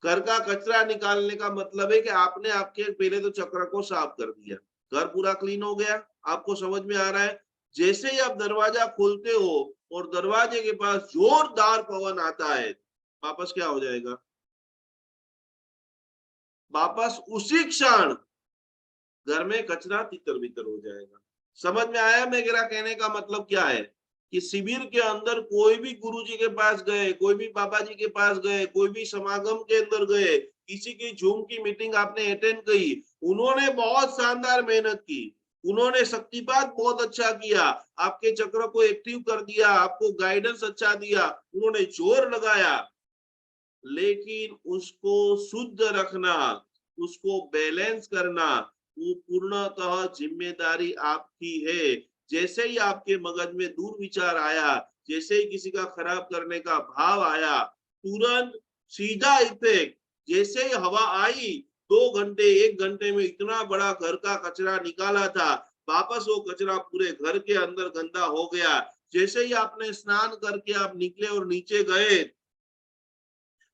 घर का कचरा निकालने का मतलब है कि आपने आपके पहले तो चक्र को साफ कर दिया, घर पूरा क्लीन हो गया। आपको समझ में आ रहा है? जैसे ही आप दरवाजा खोलते हो और दरवाजे के पास जोरदार पवन आता है, वापस क्या हो जाएगा? वापस उसी क्षण घर में कचरा तितर बितर हो जाएगा। समझ में आया मेरा कहने का मतलब क्या है? कि शिविर के अंदर कोई भी गुरुजी के पास गए, कोई भी बाबा जी के पास गए, कोई भी समागम के अंदर गए, किसी की जूम की मीटिंग आपने अटेंड की, उन्होंने बहुत शानदार मेहनत की, उन्होंने शक्तिपात बहुत अच्छा किया, आपके चक्र को एक्टिव कर दिया, आपको गाइडेंस अच्छा दिया, उन्होंने जोर लगाया, लेकिन उसको शुद्ध रखना, उसको बैलेंस करना, वो पूर्णतः जिम्मेदारी आपकी है। जैसे ही आपके मगज में दूर विचार आया, जैसे ही किसी का खराब करने का भाव आया, तुरंत सीधा इफेक्ट। जैसे ही हवा आई, 2 घंटे 1 घंटे में इतना बड़ा घर का कचरा निकाला था, वापस वो कचरा पूरे घर के अंदर गंदा हो गया। जैसे ही आपने स्नान करके आप निकले और नीचे गए,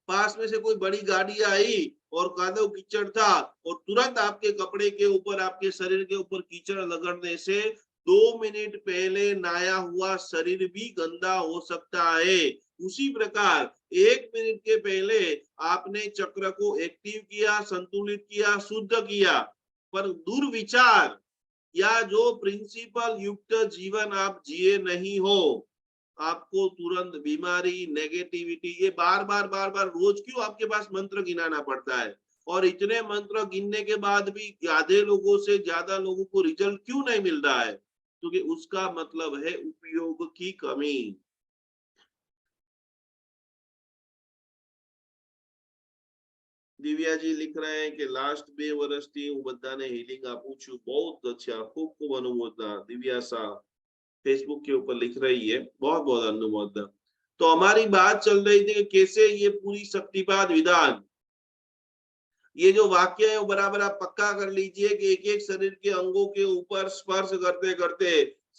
पास में से कोई बड़ी गाड़ी आई और कादव कीचड़ था, और तुरंत आपके कपड़े के ऊपर, आपके शरीर के ऊपर कीचड़ लगने से 2 मिनट पहले नहाया हुआ शरीर भी गंदा हो सकता है। उसी प्रकार 1 मिनट के पहले आपने चक्र को एक्टिव किया, संतुलित किया, शुद्ध किया, पर दुर्विचार या जो प्रिंसिपल युक्त जीवन आप जिए नहीं हो, आपको तुरंत बीमारी, नेगेटिविटी, ये बार बार रोज क्यों आपके पास मंत्र गिनाना पड़ता है? और इतने मंत्र गिनने के बाद भी आधे लोगों से ज्यादा लोगों को रिजल्ट क्यों नहीं मिल रहा है? क्योंकि उसका मतलब है उपयोग की कमी। दिव्या जी लिख रहे हैं कि लास्ट 2 વર્ષથી હું બધાને હીલિંગ આપું છું। बहुत अच्छा, खूब खूब अनुमोदना। दिव्या सा फेसबुक के ऊपर लिख रही है, बहुत बहुत अनुमोदना। तो हमारी बात चल रही थी कि कैसे ये पूरी शक्तिपात विधान, ये जो वाक्य है वो बराबर आप पक्का कर लीजिए कि एक एक शरीर के अंगों के ऊपर स्पर्श करते करते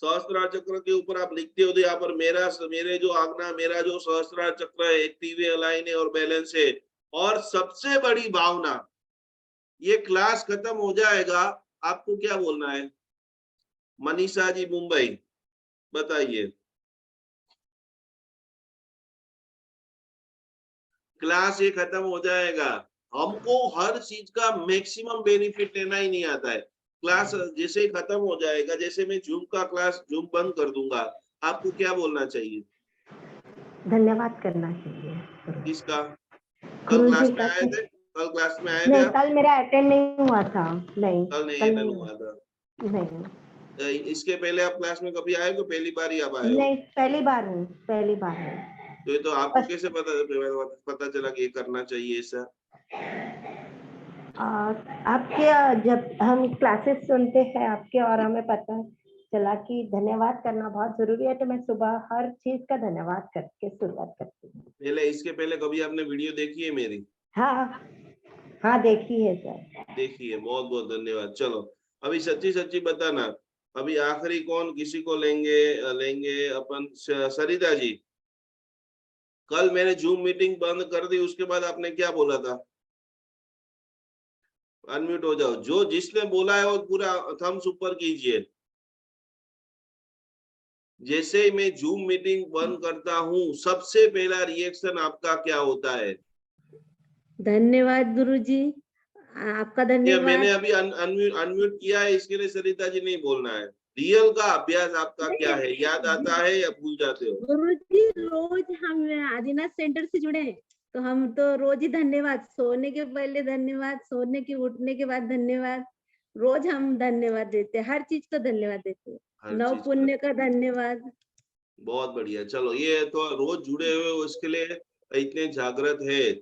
सहस्त्रार चक्र के ऊपर आप लिखते हो, यहाँ पर मेरे जो आज्ञा, मेरा जो सहस्त्रार चक्र है एक्टिव है, अलाइन है और बैलेंस है। और सबसे बड़ी भावना, ये क्लास खत्म हो जाएगा, आपको क्या बोलना है? मनीषा जी मुंबई, बताइए। क्लास ये खत्म हो जाएगा, हमको हर चीज का मैक्सिमम बेनिफिट लेना ही नहीं आता है। क्लास जैसे ही खत्म हो जाएगा, जैसे मैं जूम का क्लास जूम बंद कर दूंगा, आपको क्या बोलना चाहिए? धन्यवाद करना चाहिए। किसका? कल क्लास में आए थे? कल क्लास में आए थे नहीं, आप? कल मेरा अटेंड नहीं हुआ था। नहीं, कल नहीं कल अटेंड नहीं हुआ था? नहीं, इसके पहले आप क्लास में कभी आए हो? पहली बार ही आप आए हो? नहीं, पहली बार हूँ, पहली बार हूँ। तो ये तो आपको कैसे पता चला कि ये करना चाहिए ऐसा? आपके जब हम क्लासेस सुनते हैं आपके, और हमें पता चला कि धन्यवाद करना बहुत जरूरी है, तो मैं सुबह हर चीज का धन्यवाद करके शुरुआत करती हूँ। पहले, इसके पहले कभी आपने वीडियो देखी है मेरी? हाँ, देखी है सर। देखी है, बहुत बहुत धन्यवाद। चलो अभी सच्ची सच्ची बताना, अभी आखिरी कौन किसी को लेंगे अपन? सरिता जी, कल मैंने जूम मीटिंग बंद कर दी, उसके बाद आपने क्या बोला था? अनम्यूट हो जाओ। जो जिसने बोला है वो पूरा थम्स ऊपर कीजिए। जैसे ही मैं जूम मीटिंग बंद करता हूँ, सबसे पहला रिएक्शन आपका क्या होता है? धन्यवाद गुरुजी, आपका ये धन्यवाद। मैंने अभी अनम्यूट किया है, इसके लिए सरिता जी नहीं बोलना है। रियल का अभ्यास आपका क्या है? याद आता है या भूल जाते हो? गुरुजी, रोज हम आदिनाथ सेंटर से जुड़े हैं, तो हम तो रोज ही धन्यवाद, सोने के पहले धन्यवाद, सोने के उठने के बाद धन्यवाद, रोज हम धन्यवाद देते हैं, हर चीज का धन्यवाद देते हैं, हर नव चीज पुण्य का धन्यवाद। बहुत बढ़िया। चलो ये तो रोज जुड़े हुए हो, इसके लिए इतने जागृत है।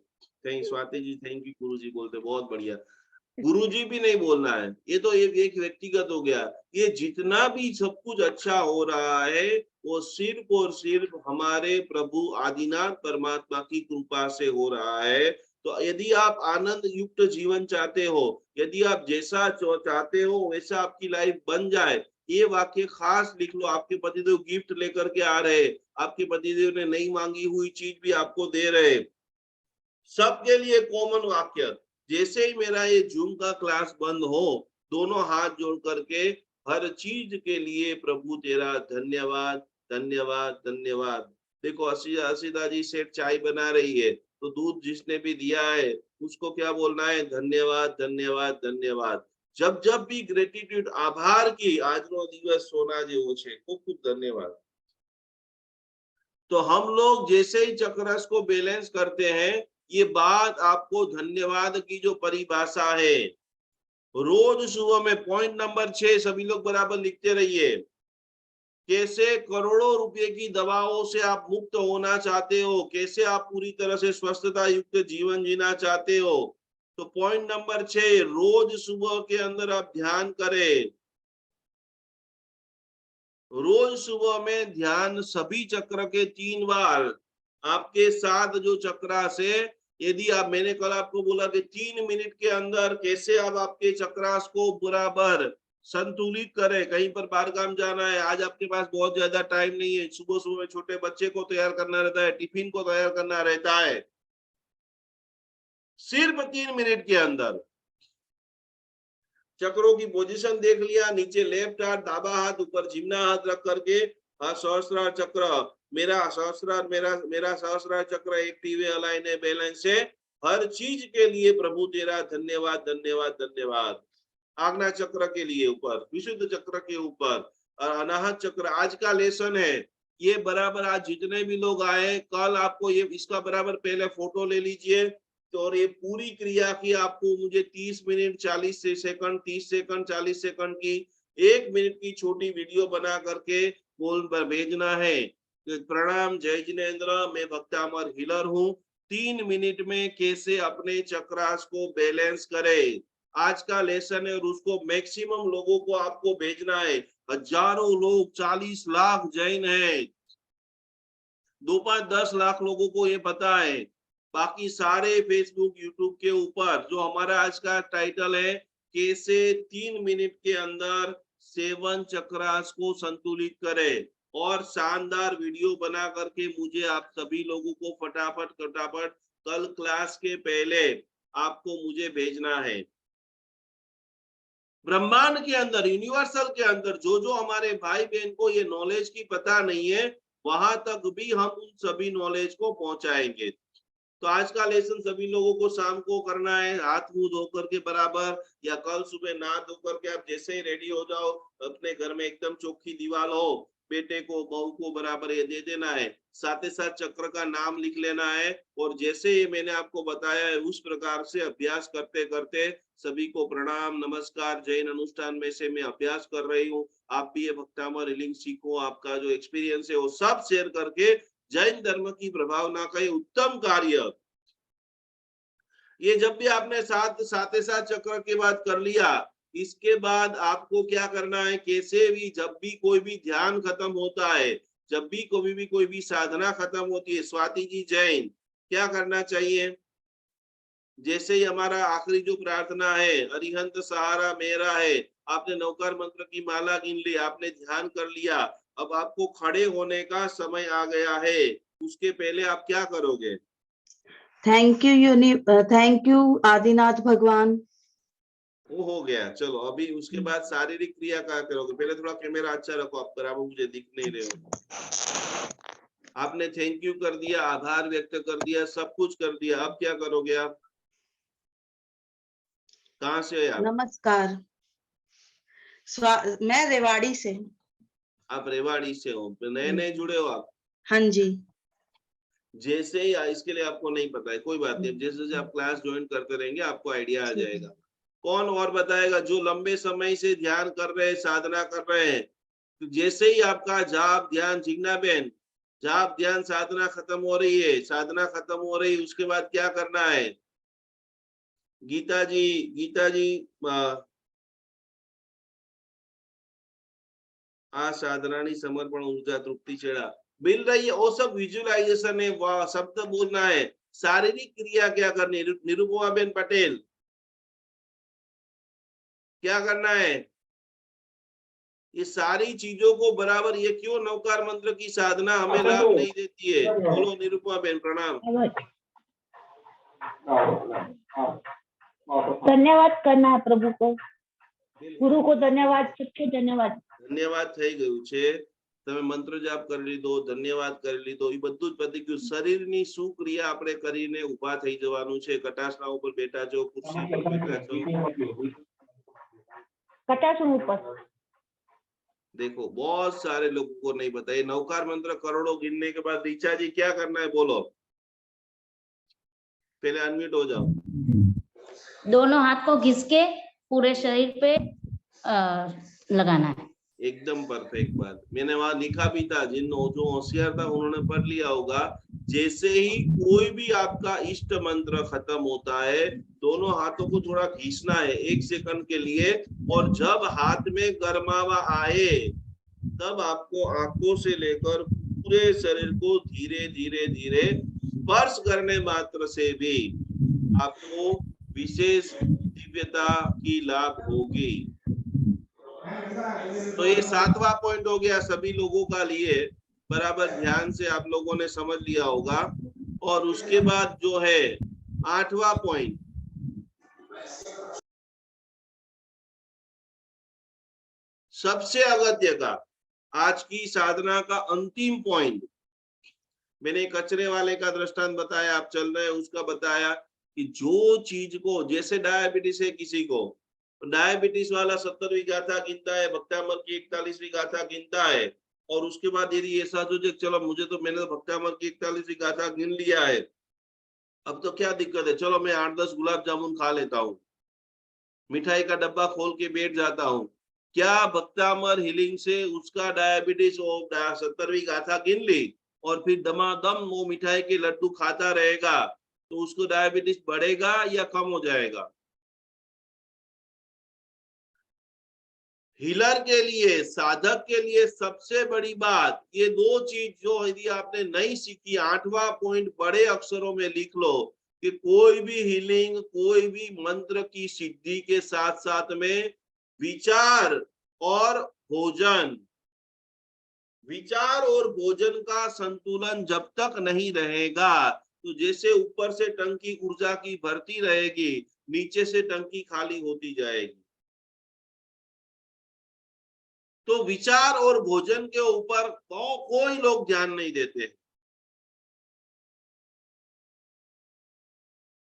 Thank Swati ji, thank you. Guru ji बोलते बहुत बढ़िया। गुरुजी भी नहीं बोलना है, ये तो एक व्यक्तिगत हो गया। ये जितना भी सब कुछ अच्छा हो रहा है, वो सिर्फ और सिर्फ हमारे प्रभु आदिनाथ परमात्मा की कृपा से हो रहा है। तो यदि आप आनंद युक्त जीवन चाहते हो, यदि आप जैसा चाहते हो वैसा आपकी लाइफ बन जाए, ये वाक्य खास लिख लो। आपके पतिदेव गिफ्ट लेकर के आ रहे, आपके पतिदेव ने नहीं मांगी हुई चीज भी आपको दे रहे, सबके लिए कॉमन वाक्य। जैसे ही मेरा ये जूम का क्लास बंद हो, दोनों हाथ जोड़ करके हर चीज के लिए प्रभु तेरा धन्यवाद धन्यवाद धन्यवाद। देखो असीदा जी सेठ चाय बना रही है, तो दूध जिसने भी दिया है उसको क्या बोलना है? धन्यवाद धन्यवाद धन्यवाद। जब जब भी ग्रेटिट्यूड आभार की આજનો દિવસ सोना જેવો છે, खूब खूब धन्यवाद। तो हम लोग जैसे ही चक्रस को बैलेंस करते हैं, ये बात आपको धन्यवाद की जो परिभाषा है, रोज सुबह में पॉइंट नंबर 6 सभी लोग बराबर लिखते रहिए। कैसे करोड़ों रुपए की दवाओं से आप मुक्त होना चाहते हो, कैसे आप पूरी तरह से स्वस्थता युक्त जीवन जीना चाहते हो, तो पॉइंट नंबर 6 रोज सुबह के अंदर आप ध्यान करें। रोज सुबह में ध्यान सभी चक्र के 3 बार। आपके साथ जो चक्रास है, यदि आप, मैंने कल आपको बोला कि 3 मिनट के अंदर कैसे आप आपके चक्रास को बराबर संतुलित करें। कहीं पर बाहर काम जाना है, आज आपके पास बहुत ज्यादा टाइम नहीं है, सुबह सुबह में छोटे बच्चे को तैयार करना रहता है, टिफिन को तैयार करना रहता है, सिर्फ 3 मिनट के अंदर चक्रों की पोजीशन देख लिया, नीचे लेफ्ट हाथ, दाबा हाथ, ऊपर जिम्ना हाथ रख करके सहस्त्रार चक्र, मेरा सहस्त्रार, मेरा सहस्त्रार चक्र एक्टिव है, अलाइन है, बैलेंस है, हर चीज के लिए प्रभु तेरा धन्यवाद धन्यवाद धन्यवाद। आज्ञा चक्र के लिए ऊपर, विशुद्ध चक्र के ऊपर, अनाहत चक्र आज का लेसन है ये। बराबर आज जितने भी लोग आए, कल आपको ये इसका बराबर पहले फोटो ले लीजिए। तो और ये पूरी क्रिया की आपको मुझे 30 मिनट 40 सेकंड 30 सेकंड 40 सेकंड की 1 मिनट की छोटी वीडियो बना करके बोल पर भेजना है। प्रणाम, जय जिनेन्द्र, मैं भक्तामर हीलर हूँ। 3 मिनट में कैसे अपने चक्रास को बैलेंस करें, आज का लेसन है, और उसको मैक्सिमम लोगों को आपको भेजना है। हजारों लोग, 40 लाख जैन है, 2-5-10 लाख लोगों को ये पता है। बाकी सारे फेसबुक यूट्यूब के ऊपर जो हमारा आज का टाइटल है, कैसे 3 मिनट के अंदर 7 चक्रास को संतुलित करें, और शानदार वीडियो बना करके मुझे आप सभी लोगों को फटाफट कल क्लास के पहले आपको मुझे भेजना है। ब्रह्मांड के अंदर, यूनिवर्सल के अंदर जो जो हमारे भाई बहन को ये नॉलेज की पता नहीं है, वहां तक भी हम उन सभी नॉलेज को पहुंचाएंगे। तो आज का लेसन सभी लोगों को शाम को करना है, हाथ मुंह धोकर के बराबर, या कल सुबह नहा धोकर के आप जैसे ही रेडी हो जाओ, अपने घर में एकदम चौखी दीवार हो, बेटे को बहू को बराबर ये दे देना है, साथ ही साथ चक्र का नाम लिख लेना है, और जैसे ये मैंने आपको बताया है उस प्रकार से अभ्यास करते करते सभी को प्रणाम नमस्कार। जैन अनुष्ठान में से मैं अभ्यास कर रही हूँ, आप भी ये भक्तामर हीलिंग सीखो, आपका जो एक्सपीरियंस है वो सब शेयर करके जैन धर्म की प्रभावना का ये उत्तम कार्य। ये जब भी आपने साथ चक्र की बात कर लिया, इसके बाद आपको क्या करना है, कैसे भी जब भी कोई भी ध्यान खत्म होता है, जब भी कोई भी साधना खत्म होती है, स्वाति जी जैन क्या करना चाहिए? जैसे ही हमारा आखिरी जो प्रार्थना है, अरिहंत सहारा मेरा है, आपने नौकार मंत्र की माला गिन ली, आपने ध्यान कर लिया, अब आपको खड़े होने का समय आ गया है। उसके पहले आप क्या करोगे? थैंक यू आदिनाथ भगवान। वो हो गया, चलो अभी उसके बाद शारीरिक क्रिया क्या करोगे? पहले थोड़ा कैमरा अच्छा रखो आप, बराबर मुझे दिख नहीं रहे हो। आपने थैंक यू कर दिया, आभार व्यक्त कर दिया, सब कुछ कर दिया, अब क्या करोगे आप? कहाँ से है आप? नमस्कार, मैं रेवाड़ी से। आप रेवाड़ी से हो? नए जुड़े हो आप? हाँ जी। जैसे ही, इसके लिए आपको नहीं पता है, कोई बात नहीं, जैसे जैसे आप क्लास ज्वाइन करते रहेंगे आपको आइडिया आ जाएगा। कौन और बताएगा जो लंबे समय से ध्यान कर रहे हैं, साधना कर रहे हैं? तो जैसे ही आपका जाप ध्यान, जिग्ना बहन, जाप ध्यान साधना खत्म हो रही है, साधना खत्म हो रही है, उसके बाद क्या करना है? गीता जी आ साधनानी समर्पण ऊर्जा तृप्ति छेड़ा मिल रही है, वो सब विजुअलाइजेशन है, शब्द बोलना है। शारीरिक क्रिया क्या करनी है? निरुपमा बेन पटेल, क्या करना है? ये सारी चीजों को बराबर, ये क्यों नवकार मंत्र की साधना हमें लाभ नहीं देती है? बोलो निरुपमा बेन, प्रणाम। धन्यवाद करना है प्रभु को, गुरु को धन्यवाद, सबके धन्यवाद। ધન્યવાદ થઈ ગયું છે, તમે મંત્ર જાપ કરી લીધો, ધન્યવાદ કરી લીધો, એ બધું જ પતી ગયું. શરીરની શું ક્રિયા આપણે કરીને ઊભા થઈ જવાનું છે? કટાસના ઉપર બેઠા છો, ખુરશી પર બેઠા છો, कटासन ऊपर। देखो बहुत सारे लोगों को नहीं पता। ये नवकार मंत्र करोड़ों गिनने के बाद ऋचा जी क्या करना है? बोलो, पहले अनम्यूट हो जाओ। दोनों हाथ को घिस के पूरे शरीर पे लगाना है। एकदम परफेक्ट बात। मैंने वहां लिखा भी था, जो होशियार था उन्होंने पढ़ लिया होगा। जैसे ही कोई भी आपका इष्ट मंत्र खत्म होता है, दोनों हाथों को थोड़ा घिसना है 1 सेकंड के लिए, और जब हाथ में गर्मावा आए तब आपको आंखों से लेकर पूरे शरीर को धीरे धीरे धीरे स्पर्श करने मात्र से भी आपको विशेष दिव्यता की लाभ होगी। तो ये 7वां पॉइंट हो गया सभी लोगों का लिए, बराबर ध्यान से आप लोगों ने समझ लिया होगा। और उसके बाद जो है 8वां पॉइंट, सबसे अगत्य का, आज की साधना का अंतिम पॉइंट, मैंने कचरे वाले का दृष्टांत बताया, आप चल रहे हैं उसका बताया कि जो चीज को, जैसे डायबिटीज है किसी को, डायबिटीज वाला 70वीं गाथा गिनता है, भक्तामर की 41वीं गाथा गिनता है, और उसके बाद यदि ऐसा सोचे चलो मैंने तो भक्तामर की 41वीं गाथा गिन लिया है, अब तो क्या दिक्कत है, चलो मैं 8-10 गुलाब जामुन खा लेता हूँ, मिठाई का डब्बा खोल के बैठ जाता हूँ। क्या भक्तामर हीलिंग से उसका डायबिटीज 70वीं गाथा गिन ली और फिर दमादम वो मिठाई के लड्डू खाता रहेगा, तो उसको डायबिटीज बढ़ेगा या कम हो जाएगा? हीलर के लिए, साधक के लिए सबसे बड़ी बात, ये 2 चीज जो यदि आपने नहीं सीखी, 8वां पॉइंट बड़े अक्षरों में लिख लो कि कोई भी हीलिंग, कोई भी मंत्र की सिद्धि के साथ साथ में विचार और भोजन, विचार और भोजन का संतुलन जब तक नहीं रहेगा, तो जैसे ऊपर से टंकी ऊर्जा की भरती रहेगी, नीचे से टंकी खाली होती जाएगी। तो विचार और भोजन के ऊपर कोई लोग ध्यान नहीं देते।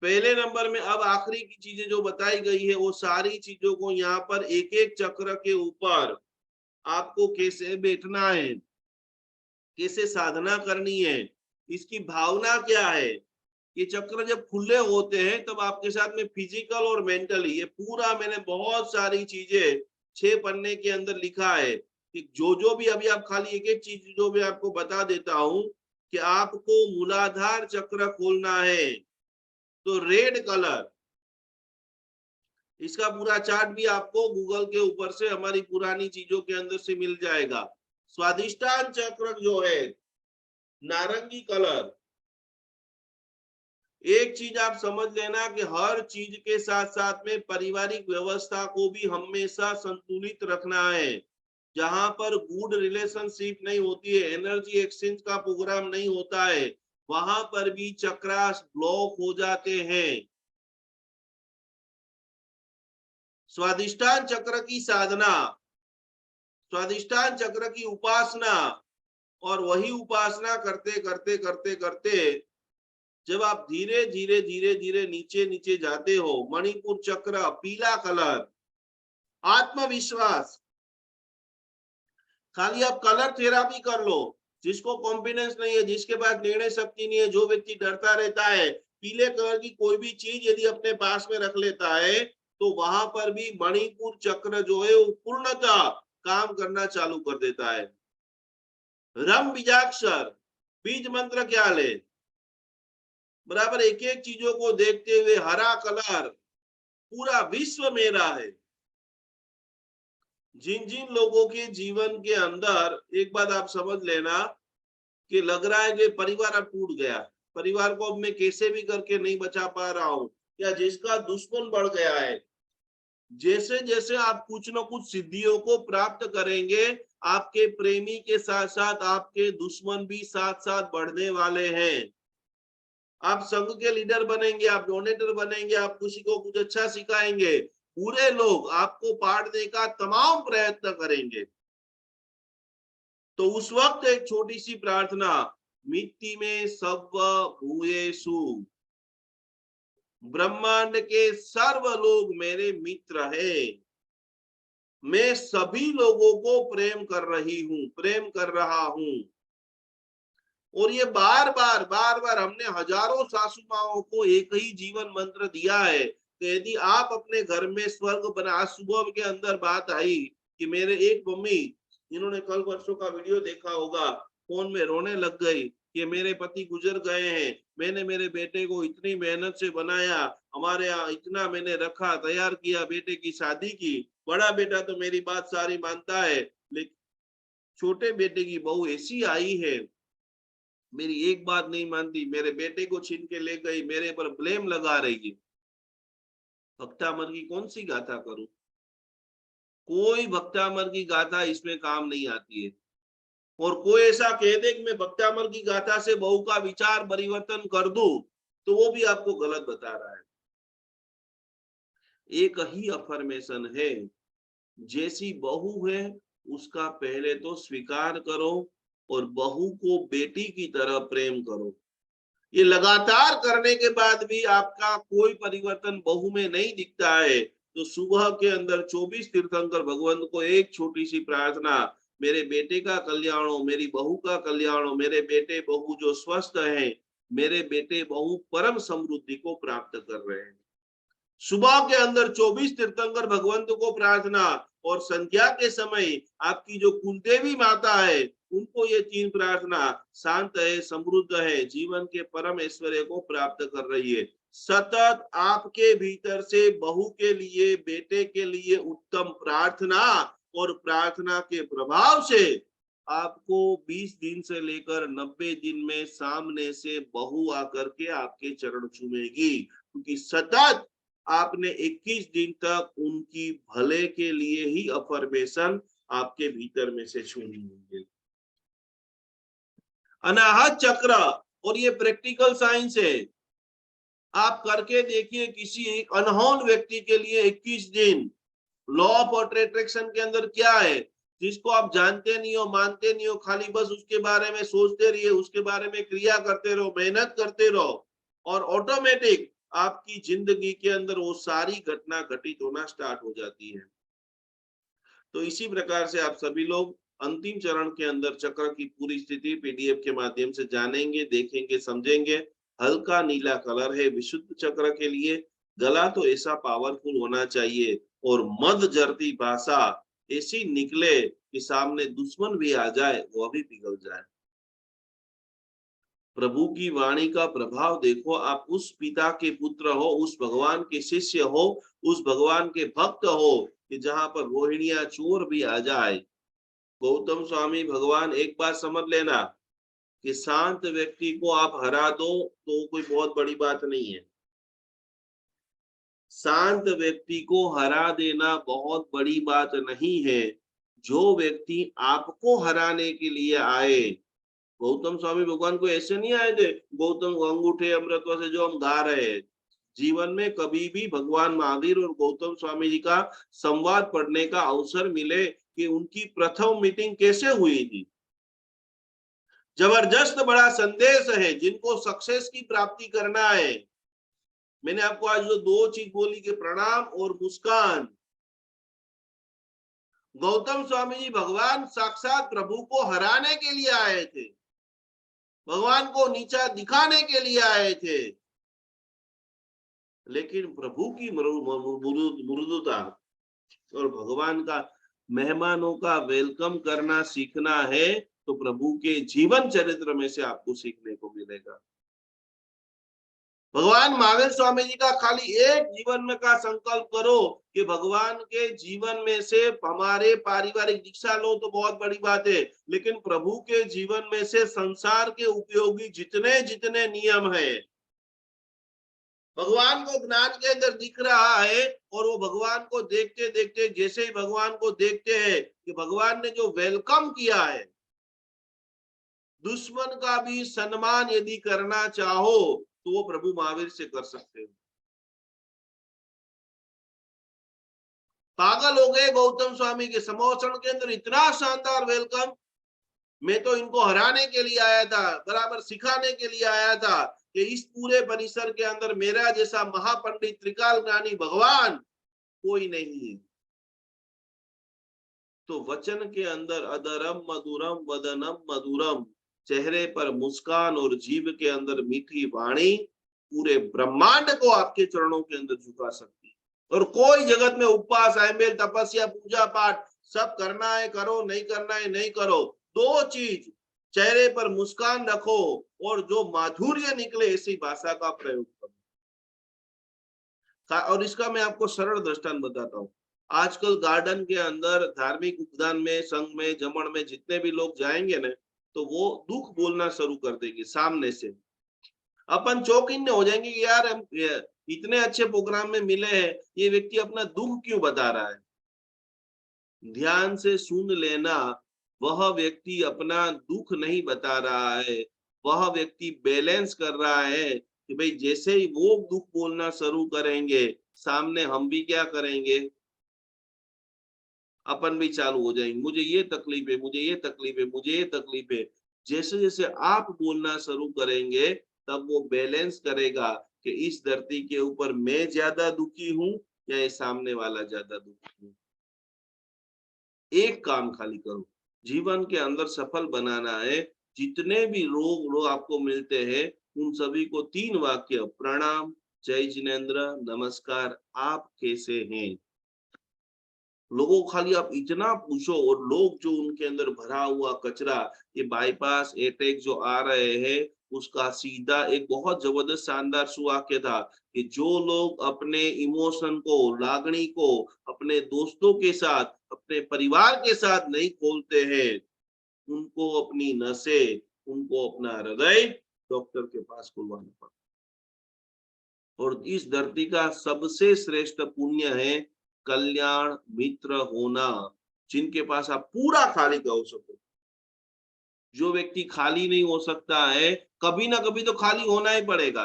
पहले नंबर में अब आखिरी की चीजें जो बताई गई है, वो सारी चीजों को यहाँ पर एक एक चक्र के ऊपर आपको कैसे बैठना है, कैसे साधना करनी है, इसकी भावना क्या है। ये चक्र जब खुले होते हैं तब आपके साथ में फिजिकल और मेंटली, ये पूरा मैंने बहुत सारी चीजें 6 पन्ने के अंदर लिखा है कि जो भी अभी आप खाली एक एक चीज जो भी आपको बता देता हूं कि आपको मूलाधार चक्र खोलना है, तो रेड कलर, इसका पूरा चार्ट भी आपको गूगल के ऊपर से हमारी पुरानी चीजों के अंदर से मिल जाएगा। स्वादिष्टान चक्र जो है नारंगी कलर। एक चीज आप समझ लेना कि हर चीज के साथ साथ में पारिवारिक व्यवस्था को भी हमेशा संतुलित रखना है। जहां पर गुड रिलेशनशिप नहीं होती है, एनर्जी एक्सचेंज का प्रोग्राम नहीं होता है, वहां पर भी चक्रास ब्लॉक हो जाते हैं। स्वादिष्टान चक्र की साधना, स्वादिष्टान चक्र की उपासना, और वही उपासना करते करते करते करते जब आप धीरे धीरे धीरे धीरे नीचे नीचे जाते हो, मणिपुर चक्र पीला कलर, आत्मविश्वास। खाली आप कलर थेरापी कर लो, जिसको कॉन्फिडेंस नहीं है, जिसके पास निर्णय शक्ति नहीं है, जो व्यक्ति डरता रहता है, पीले कलर की कोई भी चीज यदि अपने पास में रख लेता है, तो वहां पर भी मणिपुर चक्र जो है वो पूर्णतः काम करना चालू कर देता है। रम बीजाक्षर, बीज मंत्र क्या ले, बराबर एक एक चीजों को देखते हुए, हरा कलर, पूरा विश्व मेरा है। जिन जिन लोगों के जीवन के अंदर एक बात आप समझ लेना कि लग रहा है कि परिवार अब टूट गया, परिवार को अब मैं कैसे भी करके नहीं बचा पा रहा हूँ, या जिसका दुश्मन बढ़ गया है, जैसे जैसे आप कुछ न कुछ सिद्धियों को प्राप्त करेंगे, आपके प्रेमी के साथ साथ आपके दुश्मन भी साथ साथ बढ़ने वाले हैं। आप संघ के लीडर बनेंगे, आप डोनेटर बनेंगे, आप किसी को कुछ अच्छा सिखाएंगे, पूरे लोग आपको पाड़ने का तमाम प्रयत्न करेंगे। तो उस वक्त एक छोटी सी प्रार्थना, मिट्टी में सब भूयेषु, ब्रह्मांड के सर्व लोग मेरे मित्र हैं, मैं सभी लोगों को प्रेम कर रहा हूं। और ये बार बार हमने हजारों सासू माओं को एक ही जीवन मंत्र दिया है। तो यदि आप अपने घर में स्वर्ग बना, आज सुबह के अंदर बात आई कि मेरे एक मम्मी, इन्होंने कल वर्षों का वीडियो देखा होगा, फोन में रोने लग गई कि मेरे पति गुजर गए हैं, मैंने मेरे बेटे को इतनी मेहनत से बनाया, हमारे यहाँ इतना मैंने रखा, तैयार किया, बेटे की शादी की, बड़ा बेटा तो मेरी बात सारी मानता है, लेकिन छोटे बेटे की बहू ऐसी आई है, मेरी एक बात नहीं मानती, मेरे बेटे को छीन के ले गई, मेरे पर ब्लेम लगा रही है। भक्तामर की कौन सी गाथा करूं? कोई भक्तामर की गाथा इसमें काम नहीं आती है। और कोई ऐसा कह दे कि मैं भक्तामर की गाथा से बहू का विचार परिवर्तन कर दूं, तो वो भी आपको गलत बता रहा है। एक ही अफर्मेशन है, जैसी बहू है उसका पहले तो स्वीकार करो और बहू को बेटी की तरह प्रेम करो। ये लगातार करने के बाद भी आपका कोई परिवर्तन बहू में नहीं दिखता है, तो सुबह के अंदर 24 तीर्थंकर भगवंत को एक छोटी सी प्रार्थना, मेरे बेटे का कल्याण हो, मेरी बहू का कल्याण हो, मेरे बेटे बहू जो स्वस्थ हैं, मेरे बेटे बहू परम समृद्धि को प्राप्त कर रहे हैं। सुबह के अंदर 24 तीर्थंकर भगवंत को प्रार्थना, और संध्या के समय आपकी जो कुलदेवी माता है उनको ये 3 प्रार्थना, शांत है, समृद्ध है, जीवन के परम ऐश्वर्य को प्राप्त कर रही है। सतत आपके भीतर से बहू के लिए, बेटे के लिए उत्तम प्रार्थना, और प्रार्थना के प्रभाव से आपको 20 दिन से लेकर 90 दिन में सामने से बहू आकर के आपके चरण चूमेगी, क्योंकि सतत आपने 21 दिन तक उनकी भले के लिए ही अफर्मेशन आपके भीतर में से छूनी होंगे। अनाहत चक्र, और ये प्रैक्टिकल साइंस है, आप करके देखिए किसी एक अनहोन व्यक्ति के लिए 21 दिन। लॉ ऑफ अट्रैक्शन के अंदर क्या है, जिसको आप जानते नहीं हो, मानते नहीं हो, खाली बस उसके बारे में सोचते रहिए, उसके बारे में क्रिया करते रहो, मेहनत करते रहो, और ऑटोमेटिक आपकी जिंदगी के अंदर वो सारी घटना घटित होना स्टार्ट हो जाती है। तो इसी प्रकार से आप सभी लोग अंतिम चरण के अंदर चक्र की पूरी स्थिति पीडीएफ के माध्यम से जानेंगे, देखेंगे, समझेंगे। हल्का नीला कलर है विशुद्ध चक्र के लिए, गला तो ऐसा पावरफुल होना चाहिए, और मद जरती भाषा ऐसी निकले कि सामने दुश्मन भी आ जाए वो भी पिघल जाए। प्रभु की वाणी का प्रभाव देखो, आप उस पिता के पुत्र हो, उस भगवान के शिष्य हो, उस भगवान के भक्त हो कि जहां पर रोहिणिया चोर भी आ जाए। गौतम स्वामी भगवान एक बात समझ लेना कि शांत व्यक्ति को आप हरा दो तो कोई बहुत बड़ी बात नहीं है। शांत व्यक्ति को हरा देना बहुत बड़ी बात नहीं है। जो व्यक्ति आपको हराने के लिए आए, गौतम स्वामी भगवान को ऐसे नहीं आए थे गौतम अंगूठे अमृत से जो हम गा रहे हैं। जीवन में कभी भी भगवान महावीर और गौतम स्वामी जी का संवाद पढ़ने का अवसर मिले कि उनकी प्रथम मीटिंग कैसे हुई थी। जबरदस्त बड़ा संदेश है, जिनको सक्सेस की प्राप्ति करना है। मैंने आपको आज जो 2 चीज बोली कि प्रणाम और मुस्कान। गौतम स्वामी जी भगवान साक्षात प्रभु को हराने के लिए आए थे, भगवान को नीचा दिखाने के लिए आए थे, लेकिन प्रभु की मृदुता और भगवान का मेहमानों का वेलकम करना सीखना है तो प्रभु के जीवन चरित्र में से आपको सीखने को मिलेगा। भगवान महावीर स्वामी जी का खाली एक जीवन में का संकल्प करो कि भगवान के जीवन में से हमारे पारिवारिक दीक्षा लो तो बहुत बड़ी बात है, लेकिन प्रभु के जीवन में से संसार के उपयोगी जितने जितने नियम है, भगवान को ज्ञान के अंदर दिख रहा है और वो भगवान को देखते देखते जैसे ही भगवान को देखते हैं कि भगवान ने जो वेलकम किया है, दुश्मन का भी सम्मान यदि करना चाहो तो वो प्रभु महावीर से कर सकते हो। पागल हो गए गौतम स्वामी के समोषण के अंदर, इतना शानदार वेलकम। मैं तो इनको हराने के लिए आया था, बराबर सिखाने के लिए आया था कि इस पूरे परिसर के अंदर मेरा जैसा महापंडित त्रिकाल ज्ञानी भगवान कोई नहीं है। तो वचन के अंदर अदरम मधुरम वदनम मधुरम, चेहरे पर मुस्कान और जीभ के अंदर मीठी वाणी पूरे ब्रह्मांड को आपके चरणों के अंदर झुका सकती है। और कोई जगत में उपवास, आयमेल, तपस्या, पूजा पाठ सब करना है करो, नहीं करना है नहीं करो। दो चीज, चेहरे पर मुस्कान रखो और जो माधुर्य निकले ऐसी भाषा का प्रयोग करो। और इसका मैं आपको सरल दृष्टांत बताता हूँ। आजकल गार्डन के अंदर धार्मिक उपदान में, संघ में, जमण में जितने भी लोग जाएंगे ना, तो वो दुख बोलना शुरू कर देंगे सामने से। अपन चौकिन्ने हो जाएंगे कि यार हम इतने अच्छे प्रोग्राम में मिले हैं, ये व्यक्ति अपना दुख क्यों बता रहा है। ध्यान से सुन लेना, वह व्यक्ति अपना दुख नहीं बता रहा है, वह व्यक्ति बैलेंस कर रहा है कि भाई जैसे ही वो दुख बोलना शुरू करेंगे, सामने हम भी क्या करेंगे, अपन भी चालू हो जाएंगे। मुझे ये तकलीफ है, मुझे ये तकलीफ है, मुझे ये तकलीफ है। जैसे जैसे आप बोलना शुरू करेंगे तब वो बैलेंस करेगा कि इस धरती के ऊपर मैं ज्यादा दुखी हूं या ये सामने वाला ज्यादा दुखी हूं। एक काम खाली करो, जीवन के अंदर सफल बनाना है। जितने भी लोग आपको मिलते हैं उन सभी को 3 वाक्य, प्रणाम, जय जिनेन्द्र, नमस्कार, आप कैसे हैं। लोगों को खाली आप इतना पूछो और लोग जो उनके अंदर भरा हुआ कचरा, ये बाईपास अटैक जो आ रहे हैं, उसका सीधा एक बहुत जबरदस्त शानदार सुवाक्य था कि जो लोग अपने इमोशन को, लागणी को अपने दोस्तों के साथ, अपने परिवार के साथ नहीं खोलते हैं, उनको अपनी नसें, उनको अपना हृदय डॉक्टर के पास खुलवाना पड़ता। और इस धरती का सबसे श्रेष्ठ पुण्य है कल्याण मित्र होना, जिनके पास आप पूरा खाली हो सको। जो व्यक्ति खाली नहीं हो सकता है, कभी ना कभी तो खाली होना ही पड़ेगा।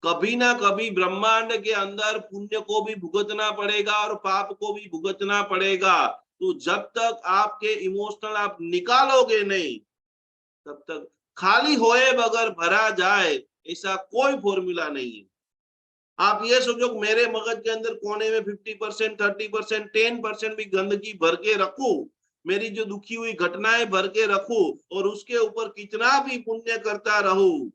कभी ना कभी ब्रह्मांड के अंदर पुण्य को भी भुगतना पड़ेगा और पाप को भी भुगतना पड़ेगा। तो जब तक आपके इमोशनल आप निकालोगे नहीं, तब तक खाली होए बगैर भरा जाए ऐसा कोई फॉर्मूला नहीं है। आप ये सोचो कि मेरे मगज के अंदर कोने में 50%, 30%, 10% भी गंदगी भर के रखूं, मेरी जो दुखी हुई घटनाएं भर के रखूं और उसके ऊपर कितना भी पुण्य करता रहूं,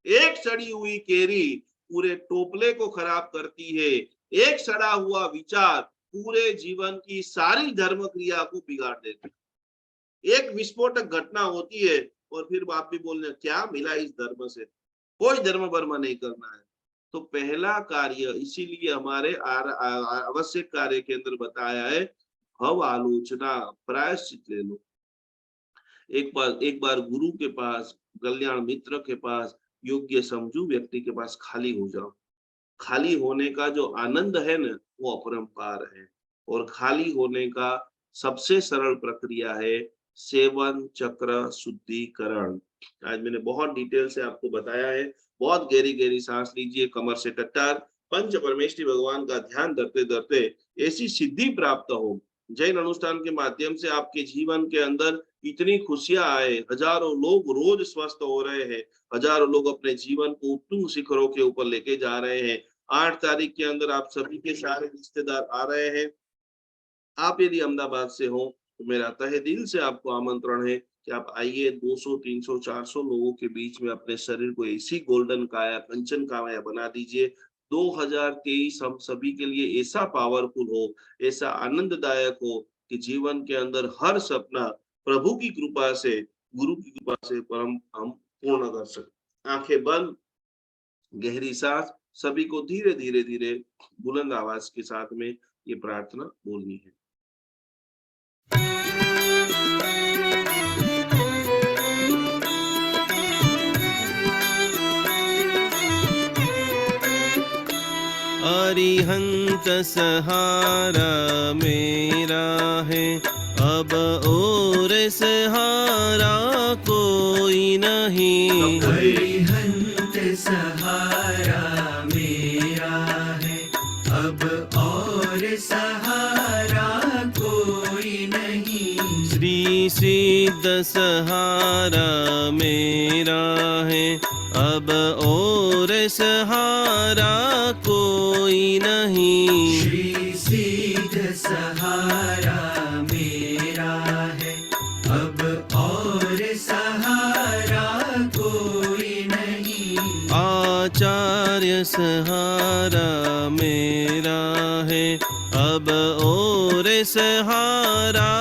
एक सड़ी हुई केरी पूरे टोपले को खराब करती है। एक सड़ा हुआ विचार पूरे जीवन की सारी धर्म क्रिया को बिगाड़ देता है। एक विस्फोटक घटना होती है और फिर आप भी बोलने क्या मिला इस धर्म से, कोई धर्म वर्म नहीं करना है। तो पहला कार्य, इसीलिए हमारे आवश्यक कार्य के अंदर बताया है, भव आलोचना, प्रायश्चित ले लो। एक बार गुरु के पास, कल्याण मित्र के पास, योग्य समझू व्यक्ति के पास खाली हो जाओ। खाली होने का जो आनंद है ना, वो अपरंपार है। और खाली होने का सबसे सरल प्रक्रिया है सेवन चक्र शुद्धिकरण। आज मैंने बहुत डिटेल से आपको बताया है। बहुत गहरी गहरी सांस लीजिए, कमर से टट्टार, पंच परमेष्ठी भगवान का ध्यान धरते धरते ऐसी सिद्धि प्राप्त हो। जैन अनुष्ठान के माध्यम से आपके जीवन के अंदर इतनी खुशियां आए, हजारों लोग रोज स्वस्थ हो रहे हैं, हजारों लोग अपने जीवन को उत्तुंग शिखरों के ऊपर लेके जा रहे हैं। 8 तारीख के अंदर आप सभी के सारे रिश्तेदार आ रहे हैं। आप यदि अहमदाबाद से हो तो मेरा तहे दिल से आपको आमंत्रण है कि आप आइए। 200, 300, 400 लोगों के बीच में अपने शरीर को ऐसी गोल्डन काया, कंचन काया बना दीजिए। 2023 हम सभी के लिए ऐसा पावरफुल हो, ऐसा आनंददायक हो कि जीवन के अंदर हर सपना प्रभु की कृपा से, गुरु की कृपा से हम पूर्ण कर सके। आंखें बंद, गहरी सांस, सभी को धीरे धीरे धीरे बुलंद आवाज के साथ में ये प्रार्थना बोलनी है। अरिहंत सहारा मेरा है, अब और सहारा कोई नहीं। अरिहंत सहारा मेरा है, अब और सहारा कोई नहीं। श्री सिद्ध सहारा मेरा है, अब और सहारा कोई नहीं। श्री सिद्ध सहारा मेरा है, अब और सहारा कोई नहीं। आचार्य सहारा मेरा है, अब और सहारा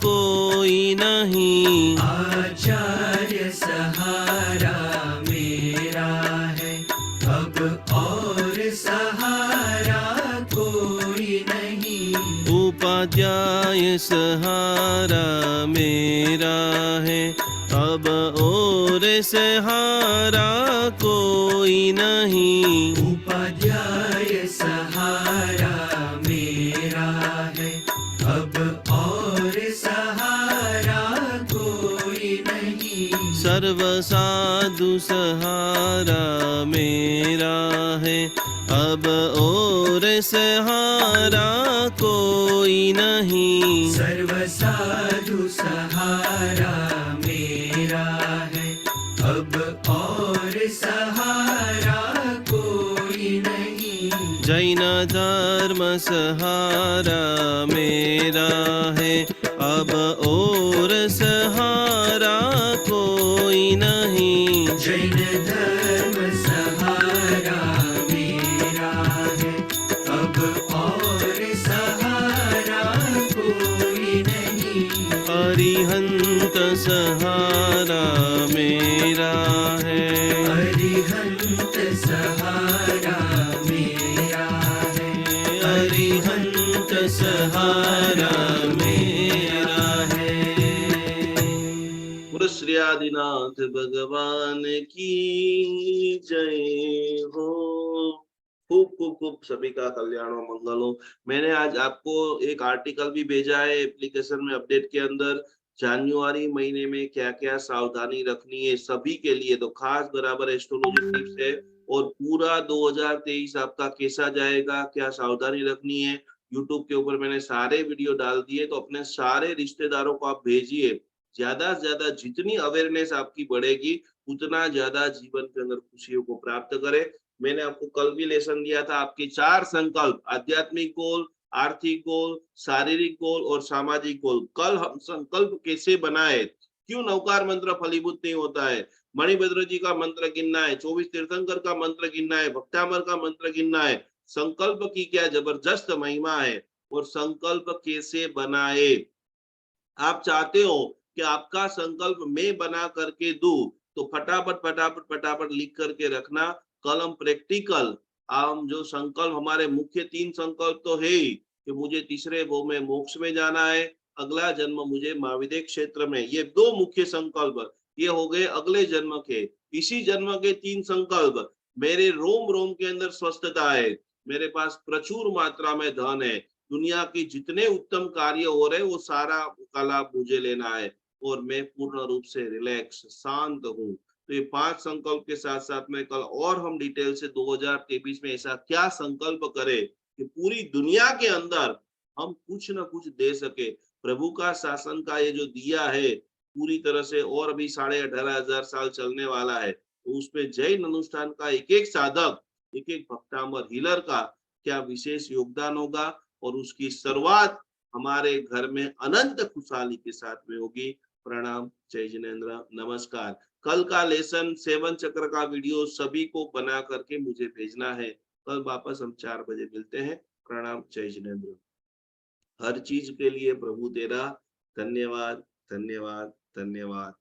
कोई नहीं। आचार्य सहारा मेरा है, अब और सहारा कोई नहीं। उपाध्याय सहारा मेरा है, अब और सहारा कोई नहीं। उपाध्याय सहारा मेरा है, अब और सहारा कोई नहीं। सर्व साधु सहारा मेरा है, अब और सहारा कोई नहीं। सर्व साधु सहारा मेरा है, अब और सहारा कोई नहीं। जैन धर्म सहारा मेरा है, अब और सहारा कोई नहीं। जैन धर्म सहारा मेरा है, अब और सहारा कोई नहीं। अरिहंत सहारा मेरा है, अरिहंत सहारा मेरा है। अरिहंत सहारा मेरा है। बोलो श्री आदिनाथ भगवान की जय हो। खूब खूब खूब सभी का कल्याण हो, मंगल हो। मैंने आज आपको एक आर्टिकल भी भेजा है एप्लीकेशन में अपडेट के अंदर, जनवरी महीने में क्या क्या सावधानी रखनी है सभी के लिए, तो खास बराबर एस्ट्रोलॉजी टिप्स है। और पूरा 2023 आपका कैसा जाएगा, क्या सावधानी रखनी है, यूट्यूब के ऊपर मैंने सारे वीडियो डाल दिए, तो अपने सारे रिश्तेदारों को आप भेजिए। ज्यादा से ज्यादा जितनी अवेयरनेस आपकी बढ़ेगी उतना ज्यादा जीवन के अंदर खुशियों को प्राप्त करें। मैंने आपको कल भी लेसन दिया था, आपके 4 संकल्प, आध्यात्मिक गोल, आर्थिक गोल, शारीरिक गोल और सामाजिक गोल। कल हम संकल्प कैसे बनाए, क्यों नवकार मंत्र फलीभूत नहीं होता है, मणिभद्र जी का मंत्र गिनना है, 24 तीर्थंकर का मंत्र गिनना है, भक्तामर का मंत्र गिनना है। संकल्प की क्या जबरदस्त महिमा है, और संकल्प कैसे बनाए। आप चाहते हो कि आपका संकल्प मैं बना करके दूं, तो फटाफट फटाफट फटाफट लिख करके रखना। कल हम प्रैक्टिकल, हम जो संकल्प, हमारे मुख्य 3 संकल्प तो है ही कि मुझे तीसरे भव में मोक्ष में जाना है, अगला जन्म मुझे महाविद्य क्षेत्र में, ये 2 मुख्य संकल्प ये हो गए अगले जन्म के। इसी जन्म के 3 संकल्प, मेरे रोम रोम के अंदर स्वस्थता है, मेरे पास प्रचुर मात्रा में धन है, दुनिया के जितने उत्तम कार्य हो रहे वो सारा का लाभ मुझे लेना है, और मैं पूर्ण रूप से रिलैक्स शांत हूँ। तो ये 5 संकल्प के साथ साथ में कल और हम डिटेल से 2023 में ऐसा क्या संकल्प करें कि पूरी दुनिया के अंदर हम कुछ न कुछ दे सके। प्रभु का शासन का ये जो दिया है पूरी तरह से, और अभी 18,500 साल चलने वाला है, तो उसमें जैन अनुष्ठान का एक एक साधक, एक एक भक्तामर हीलर का क्या विशेष योगदान होगा, और उसकी शुरुआत हमारे घर में अनंत खुशहाली के साथ में होगी। प्रणाम, जय जिनेन्द्र, नमस्कार। कल का लेसन 7 चक्र का वीडियो सभी को बना करके मुझे भेजना है। कल वापस हम 4 बजे मिलते हैं। प्रणाम, जय जिनेन्द्र। हर चीज के लिए प्रभु तेरा धन्यवाद, धन्यवाद, धन्यवाद।